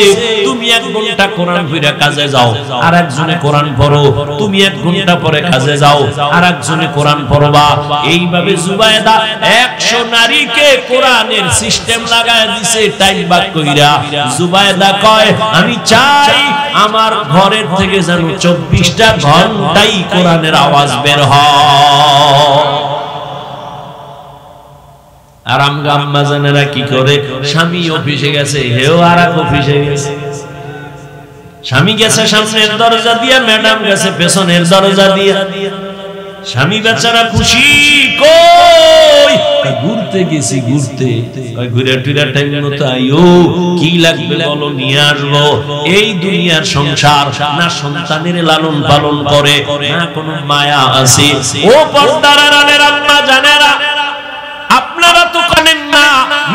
তুমি 1 ঘন্টা কোরআন পড়া কাজে যাও, আর একজনে কোরআন পড়ো, তুমি 1 ঘন্টা পরে কাজে যাও, আর একজনে কোরআন পড়বা। এইভাবে জুবায়েদা 100 নারীকে কোরআনের সিস্টেম লাগায় দিছে, টাইম ভাগ কইরা। জুবায়েদা কয়, আমি চাই আমার ঘরের থেকে যেন 24টা ঘন্টাই কোরআনের আওয়াজ বের হয়। আর আম্মা জানেরা কি করে? স্বামী অফিসে গেছে, হেও আর এক অফিসে গেছে। স্বামী গেছে সামনের দরজা দিয়া, ম্যাডাম গেছে পেছনের দরজা দিয়া। স্বামী বেচারা খুশি, কই ঘুরতে গেছি, ঘুরতে ঘুরে টুরে টাইম মতো আইও, কি লাগবে বলো নিয়ে আসবো। এই দুনিয়ার সংসার, না সন্তানের লালন পালন করে, না কোনো মায়া আছে। ও পর্দার আড়ালের আম্মা জানেরা, আপনারা তো কানেন না,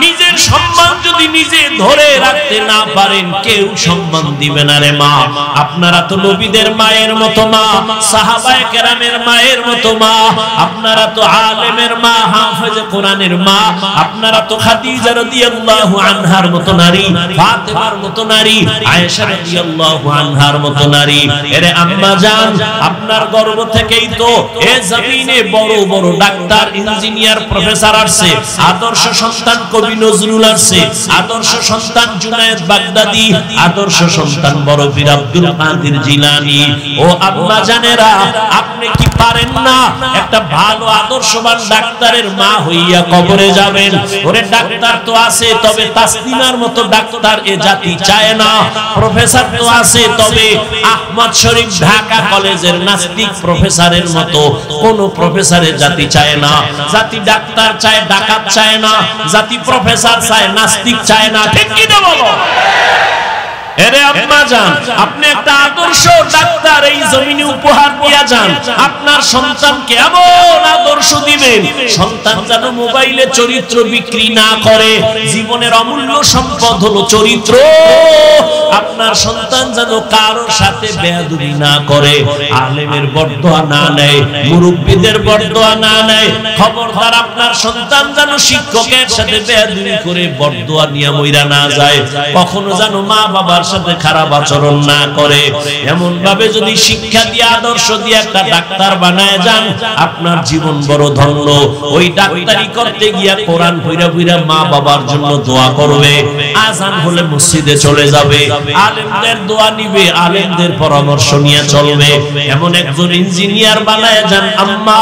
নিজের সম্মান যদি নিজে ধরে রাখতে না পারেন, কেউ সম্মান দিবে না রে মা। আপনারা তো নবীদের মায়ের মতো মা, সাহাবায়ে কেরামের মায়ের মতো মা, আপনারা তো আলেমের মা, হাফেজে কোরআনের মা, আপনারা তো খাদিজা রাদিয়াল্লাহু আনহার মতো নারী, ফাতেমার মতো নারী, আয়েশা রাদিয়াল্লাহু আনহার মতো নারী। এরে আম্মা জান, আপনার গর্ভ থেকেই তো এ জমিনে বড় বড় ডাক্তার, ইঞ্জিনিয়ার, প্রফেসর আসছে। আদর্শ সন্তান কবি নজরুল আসছে, আদর্শ সন্তান জুনায়েদ বাগদাদি, আদর্শ সন্তান বড় পীর আব্দুল কাদের জিলানী। ও আম্মা জানেরা, আপনি কি পারেন না একটা ভালো আদর্শবান ডাক্তারের মা হইয়া কবরে যাবেন? ওরে ডাক্তার তো আছে, তবে তাসলিমার মতো ডাক্তার এ জাতি চায় না। প্রফেসর তো আছে, তবে আহমদ শরীফ ঢাকা কলেজের নাস্তিক প্রফেসরের মতো কোন প্রফেসরের জাতি চায় না। জাতি ডাক্তার চায়, ডাকাত চায় না। জাতি প্রফেসর চায়, নাস্তিক চায় না। ঠিক কি না বলো? এরে আম্মা জান, আপনি একটা আদর্শ ডাক্তার এই জমিনে উপহার দিয়া যান। আপনার সন্তানকে এমন আদর্শ দিবেন, সন্তান যেন মোবাইলে চরিত্র বিক্রি না করে। জীবনের অমূল্য সম্পদ হলো চরিত্র। আপনার সন্তান যেন কারোর সাথে বেয়াদবি না করে, আলেমের বরদোয়া না নেয়, মুরব্বিদের বরদোয়া না নেয়। খবরদার, আপনার সন্তান যেন শিক্ষকের সাথে বেয়াদবি করে বরদোয়া নিয়ে মইরা না যায়। কখনো যেন মা বাবার বাবার সাথে খারাপ আচরণ না করে, এমন ভাবে যদি শিক্ষা দিয়ে আদর্শ দিয়ে একটা ডাক্তার বানায় যান, আপনার জীবন বড় ধন্য। ওই ডাক্তারি করতে গিয়া কোরআন পড়া পড়া মা বাবার জন্য দোয়া করবে, আজান হলে মসজিদে চলে যাবে, আলেমদের দোয়া নিবে, আলেমদের পরামর্শ নিয়ে চলবে। এমন একজন ইঞ্জিনিয়ার বানায় যান আম্মা,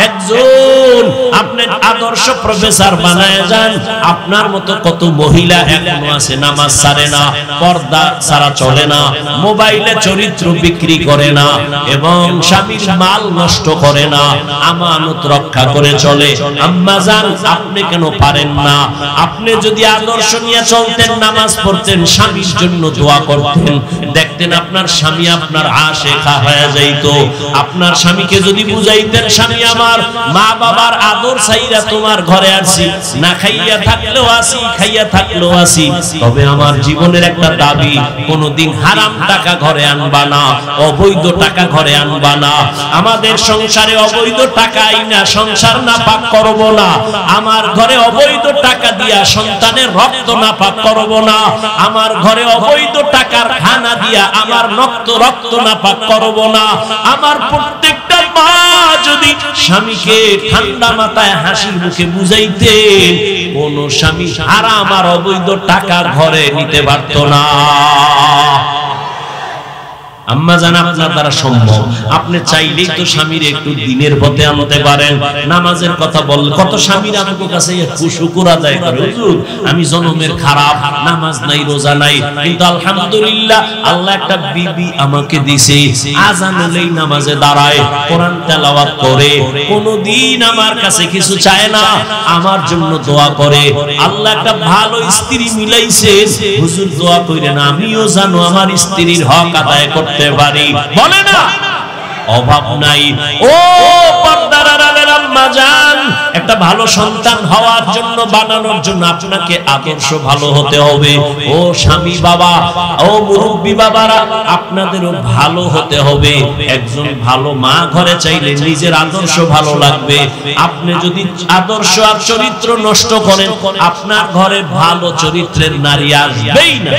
একজন আপনি আদর্শ প্রফেসর বানায় যান। আপনার মতো কত মহিলা এখনো আছে নামাজ ছাড়ে না, পর্দা ছাড়া চলে না, মোবাইলে চরিত্র বিক্রি করে না, এবং স্বামীর মাল নষ্ট করে না, আমানত রক্ষা করে চলে। আম্মা জান, আপনি কেন পারেন না? আপনি যদি আদর্শ নিয়ে চলতেন, নামাজ পড়তেন, স্বামীর জন্য দোয়া করতেন, দেখতেন আপনার স্বামী আপনার আশেখা হয়ে যাইত। আপনার স্বামীকে যদি বুঝাইতেন, স্বামী আমার মা বাবার আদর চাইরা তোমার ঘরে আসি, না খাইয়া থাকলেও আসি, খাইয়া থাকলেও আসি, তবে আমার জীবনের একটা দাবি, কোনদিন হারাম টাকা ঘরে আনবা না, অবৈধ টাকা ঘরে আনবা না। আমাদের সংসারে অবৈধ টাকা আইনা সংসার নাপাক করব না। আমার ঘরে অবৈধ টাকা দিয়া সন্তানের রক্ত নাপাক করব না। আমার ঘরে অবৈধ টাকার খানা দিয়া আমার রক্ত নাপাক করব না। আমার প্রত্যেকটা মা যদি স্বামীকে ঠান্ডা মাথায় হাসির মুখে বুঝাইতে, কোন স্বামী হারাম আর অবৈধ টাকা ঘরে নিতে পারত না। আম্মা জান, আপনার দ্বারা সম্ভব। আপনি চাইলেই তো স্বামীর একটু দিনের পথে আনতে পারেন। নামাজের কথা বল, কত স্বামীর আমার কাছে শুকর আদায় করে, হুজুর আমি জন্মের খারাপ, নামাজ নাই, রোজা নাই, কিন্তু আলহামদুলিল্লাহ আল্লাহ একটা বিবি আমাকে দিয়েছে, আজান হলেই নামাজে দাঁড়ায়, কোরআন তেলাওয়াত করে, কোনদিন আমার কাছে কিছু চায় না, আমার জন্য দোয়া করে। আল্লাহ একটা ভালো স্ত্রী মিলাইছে, হুজুর দোয়া কইরেন, আমিও জানো আমার স্ত্রীর হক আদায় করতে পারি, বলে না? অভাব নাই। ও পর্দার আড়ালের আম্মা জান, একটা ভালো সন্তান হওয়ার জন্য, বানানোর জন্য আপনাকে আদর্শ ভালো হতে হবে। ও স্বামী বাবা, ও মুরব্বী বাবারা, আপনাদেরও ভালো হতে হবে। একজন ভালো মা ঘরে চাইলে নিজের আদর্শ ভালো লাগবে। আপনি যদি আদর্শ আর চরিত্র নষ্ট করেন, আপনার ঘরে ভালো চরিত্রের নারী আসবেই না।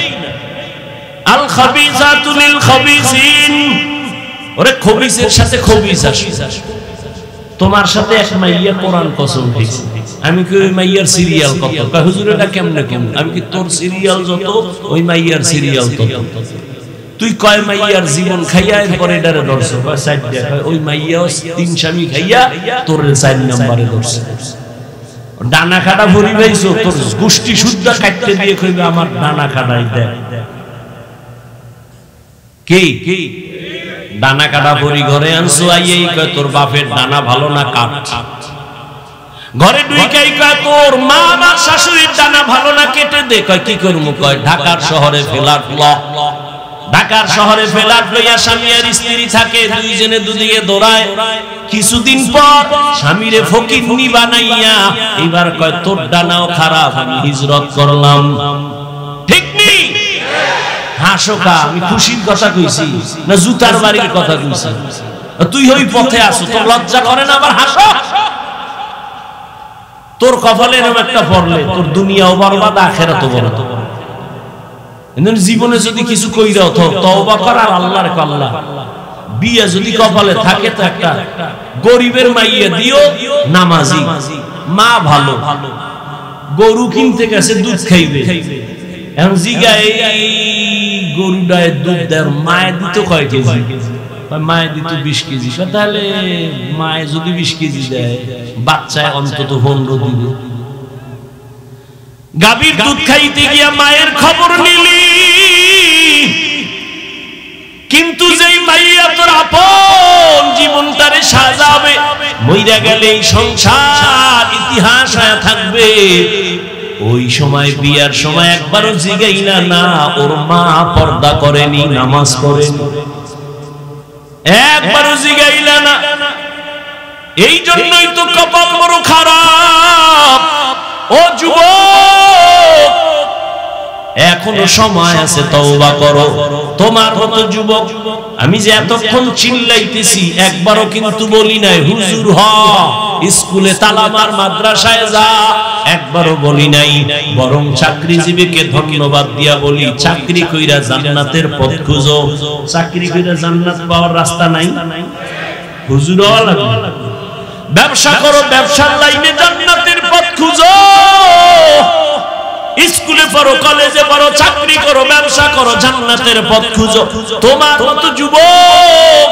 আল খাবিসাতু লিল খাবিসিন, ওরে খবিসের সাথে খবিস আসে। তোমার সাথে এক মাইয়া কোরআন কসম খাইছে, আমি কি ওই মাইয়ার সিরিয়াল কত? কয় হুজুর এটা কেমনে কেমন? আমি কি তোর সিরিয়াল যত, ওই মাইয়ার সিরিয়াল তত। তুই কয় মাইয়ার জীবন খাইয়া এরপরে এটারে ধরছ? কয় সাইড দেখ, ওই মাইয়াও তিন স্বামী খাইয়া তোর 4 নম্বরে ধরছে। ডানা কাটা ভরি ভাইছো, তোর গোষ্ঠী শুদ্ধা কাটতে দিয়ে কইবে আমার ডানা কাটাই দেখ। কি ডানা কাটা ভরি ঘরে আনছো, আইয়েই কয় তোর বাপের ডানা ভালো না কাট। ঘরে ঢুইকাই কয় তোর মা আমার শাশুড়ির ডানা ভালো না কেটে দে। কয় কি করবো? কয় ঢাকার শহরে ফ্ল্যাট ল। ঢাকার শহরে ফ্ল্যাট লইয়া স্বামী আর স্ত্রী থাকে, দুইজনে দুদিকে দৌড়ায়। কিছুদিন পর স্বামীরে ফকিন্নি বানাইয়া এবার কয় তোর ডানাও খারাপ, আমি হিজরত করলাম। ঠিক নেই? হাসোকা, আমি খুশির কথা কইছি না জুতার বাড়ির কথা কইছি? তুই ওই পথে আসো, তোর লজ্জা করে না আবার হাসো? তোর কপালে এরকম একটা পড়লে তোর দুনিয়াও বরবাদ, আখিরাতও বরবাদ। জীবনে যদি কিছু কইরাও তো তওবা কর আর আল্লাহর আল্লাহ। বিয়ে যদি কপালে থাকে তো একটা গরিবের মাইয়া দিও, নামাজি মা, ভালো গরু কিনতে গেছে, দুধ খাইবে। এখন জিগা এই গরুটায় দুধ দেয়, মায়ের দিত কয় কেজি? মায়ের দিত 20 কেজি। তাহলে মায়ে যদি 20 কেজি দেয়, বাচ্চায় অন্তত 15 দিবে। গাভীর দুধ খাইতে গিয়া মায়ের খবর নিলি, কিন্তু যেই মাইয়া তোর আপন জীবনটারে সাজাবে, মইরা গেলে এই সংসার ইতিহাস হয়ে থাকবে। ওই সময় বিয়ার সময় একবারও জিগাইলা না ওর মা পর্দা করেনি, নামাজ পড়েনি, একবারও জিগাইলা না। এই জন্যই তো কপাল বড় খারাপ। ও যুবক, এখন এখনো সময় আছে, তওবা করো। তোমার মতো যুবক, আমি যে এতক্ষণ চিল্লাইতেছি একবারও কিন্তু বলি নাই হুজুর হ, স্কুলে তালা মার, মাদ্রাসায় যা, একবারও বলি নাই। বরং চাকরিজীবীকে ধন্যবাদ দিয়া বলি, চাকরি কইরা জান্নাতের পথ খুঁজো। চাকরি কইরা জান্নাত পাওয়ার রাস্তা নাই, হুজুর ব্যবসা করো, ব্যবসার লাইনে জান্নাতের পথ খুঁজো। স্কুলে পড়ো, কলেজে পড়ো, চাকরি করো, ব্যবসা করো, জান্নাতের পথ খুঁজো। তোমার মতো যুবক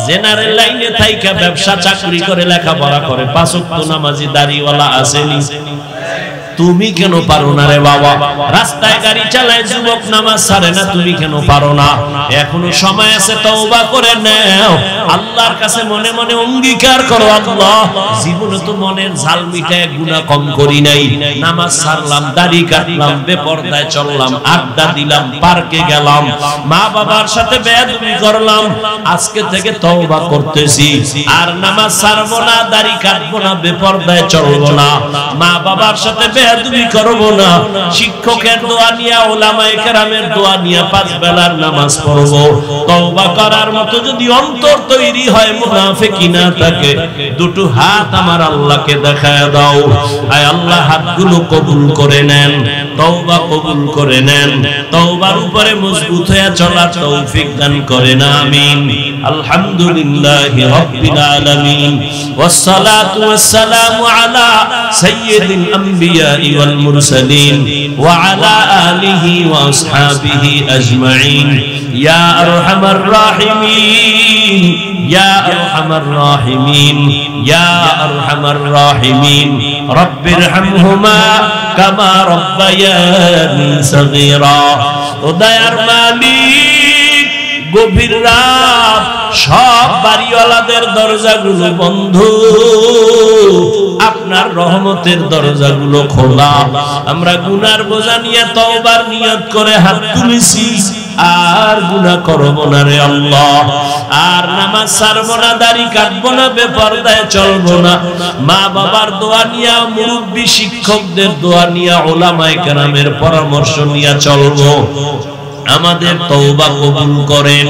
জেনারেল লাইনে থাইকা ব্যবসা চাকরি করে লেখাপড়া করে, পাঁচ ওয়াক্ত নামাজি দাড়িওয়ালা আসেনি, তুমি কেন পারো না রে বাবা? রাস্তায় গাড়ি চালায় যুবক, নামাজ ছাড়ে না, তুমি কেন পারো না? এখনো সময় আছে, তওবা করে নাও। আল্লাহর কাছে মনে মনে অঙ্গীকার করো, আল্লাহ জীবনে তো মনের ঝাল মিটায় গুনাহ কম করি নাই, নামাজ ছাড়লাম, দাড়ি কাটলাম, বেপরদায় চললাম, আড্ডা দিলাম, পার্কে গেলাম, মা বাবার সাথে বেয়াদবি করলাম, আজকে থেকে তওবা করতেছি, আর নামাজ ছাড়বো না, দাড়ি কাটবো না, বেপরদায় চলবো না, মা বাবার সাথে বেয়াদবি করব না, শিক্ষকের দোয়া নিয়া, উলামায়ে কেরামের দোয়া নিয়া পাঁচ বেলার নামাজ পড়ব। তওবা করার মতো যদি অন্তর তৈরি হয়, মুনাফিকি না থাকে, দুটো হাত আমার আল্লাহকে দেখায় দাও। আয় আল্লাহ, হাতগুলো কবুল করে নেন, তওবা কবুল করে নেন, তওবার উপরে মজবুত হয়ে চলার তৌফিক দান করেন, আমিন। আলহামদুলিল্লাহি রাব্বিল আলামিন, ওয়াসসালাতু ওয়াসসালামু আলা সাইয়্যিদিল আম্বিয়া والمرسلين وعلى آله وأصحابه أجمعين يا أرحم الراحمين يا أرحم الراحمين يا أرحم الراحمين رب ارحمهما كما ربياني صغيرا উদয়ার মালিক, গভীর রাত, সব বাড়িওয়ালাদের দরজাগুলো বন্ধ, আপনার রহমতের দরজাগুলো খোলা। আমরা গুনার বোঝা নিয়ে তওবার নিয়ত করে হাত তুলেছি, আর গুনাহ করব না রে আল্লাহ, আর নামাজ ছাড়বো না, দাড়ি কাটবো না, বেপরদায় চলবো না, মা বাবার দোয়া নিয়া, মুরব্বী শিক্ষকদের দোয়া নিয়া, উলামায়ে কেরামের পরামর্শ নিয়া চলবো। আমাদের তওবা কবুল করেন,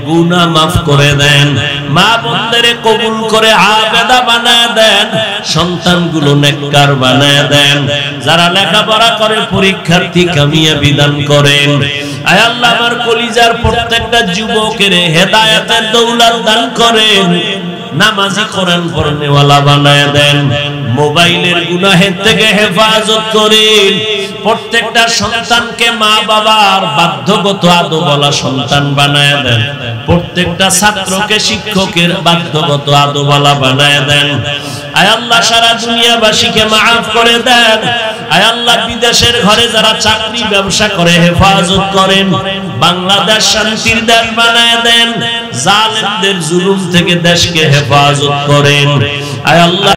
গুনাহ মাফ করে দেন, মা বোনদের কবুল করে আবেদা বানায় দেন, সন্তানগুলো নেককার বানায় দেন, যারা লেখাপড়া করে পরীক্ষার্থী কামিয়াবি দান করেন। আয় আল্লাহ, আমার কলিজার প্রত্যেকটা যুবকের হেদায়েতের দৌলত দান করেন, নামাজি কোরআন পড়নেওয়ালা বানায় দেন, মোবাইলের গুনাহের থেকে হেফাজত করেন। প্রত্যেকটা সন্তানকে মা বাবার বাধ্যগত আদবওয়ালা সন্তান বানায় দেন, প্রত্যেকটা ছাত্রকে শিক্ষকের বাধ্যগত আদবওয়ালা বানায় দেন। আয় আল্লাহ, সারা দুনিয়াবাসীকে মাফ করে দেন। আয় আল্লাহ, বিদেশের ঘরে যারা চাকরি ব্যবসা করে হেফাজত করেন, বাংলাদেশ শান্তির দেশ বানায় দেন, জালেমদের জুলুম থেকে দেশকে হেফাজত করেন। আয় আল্লাহ,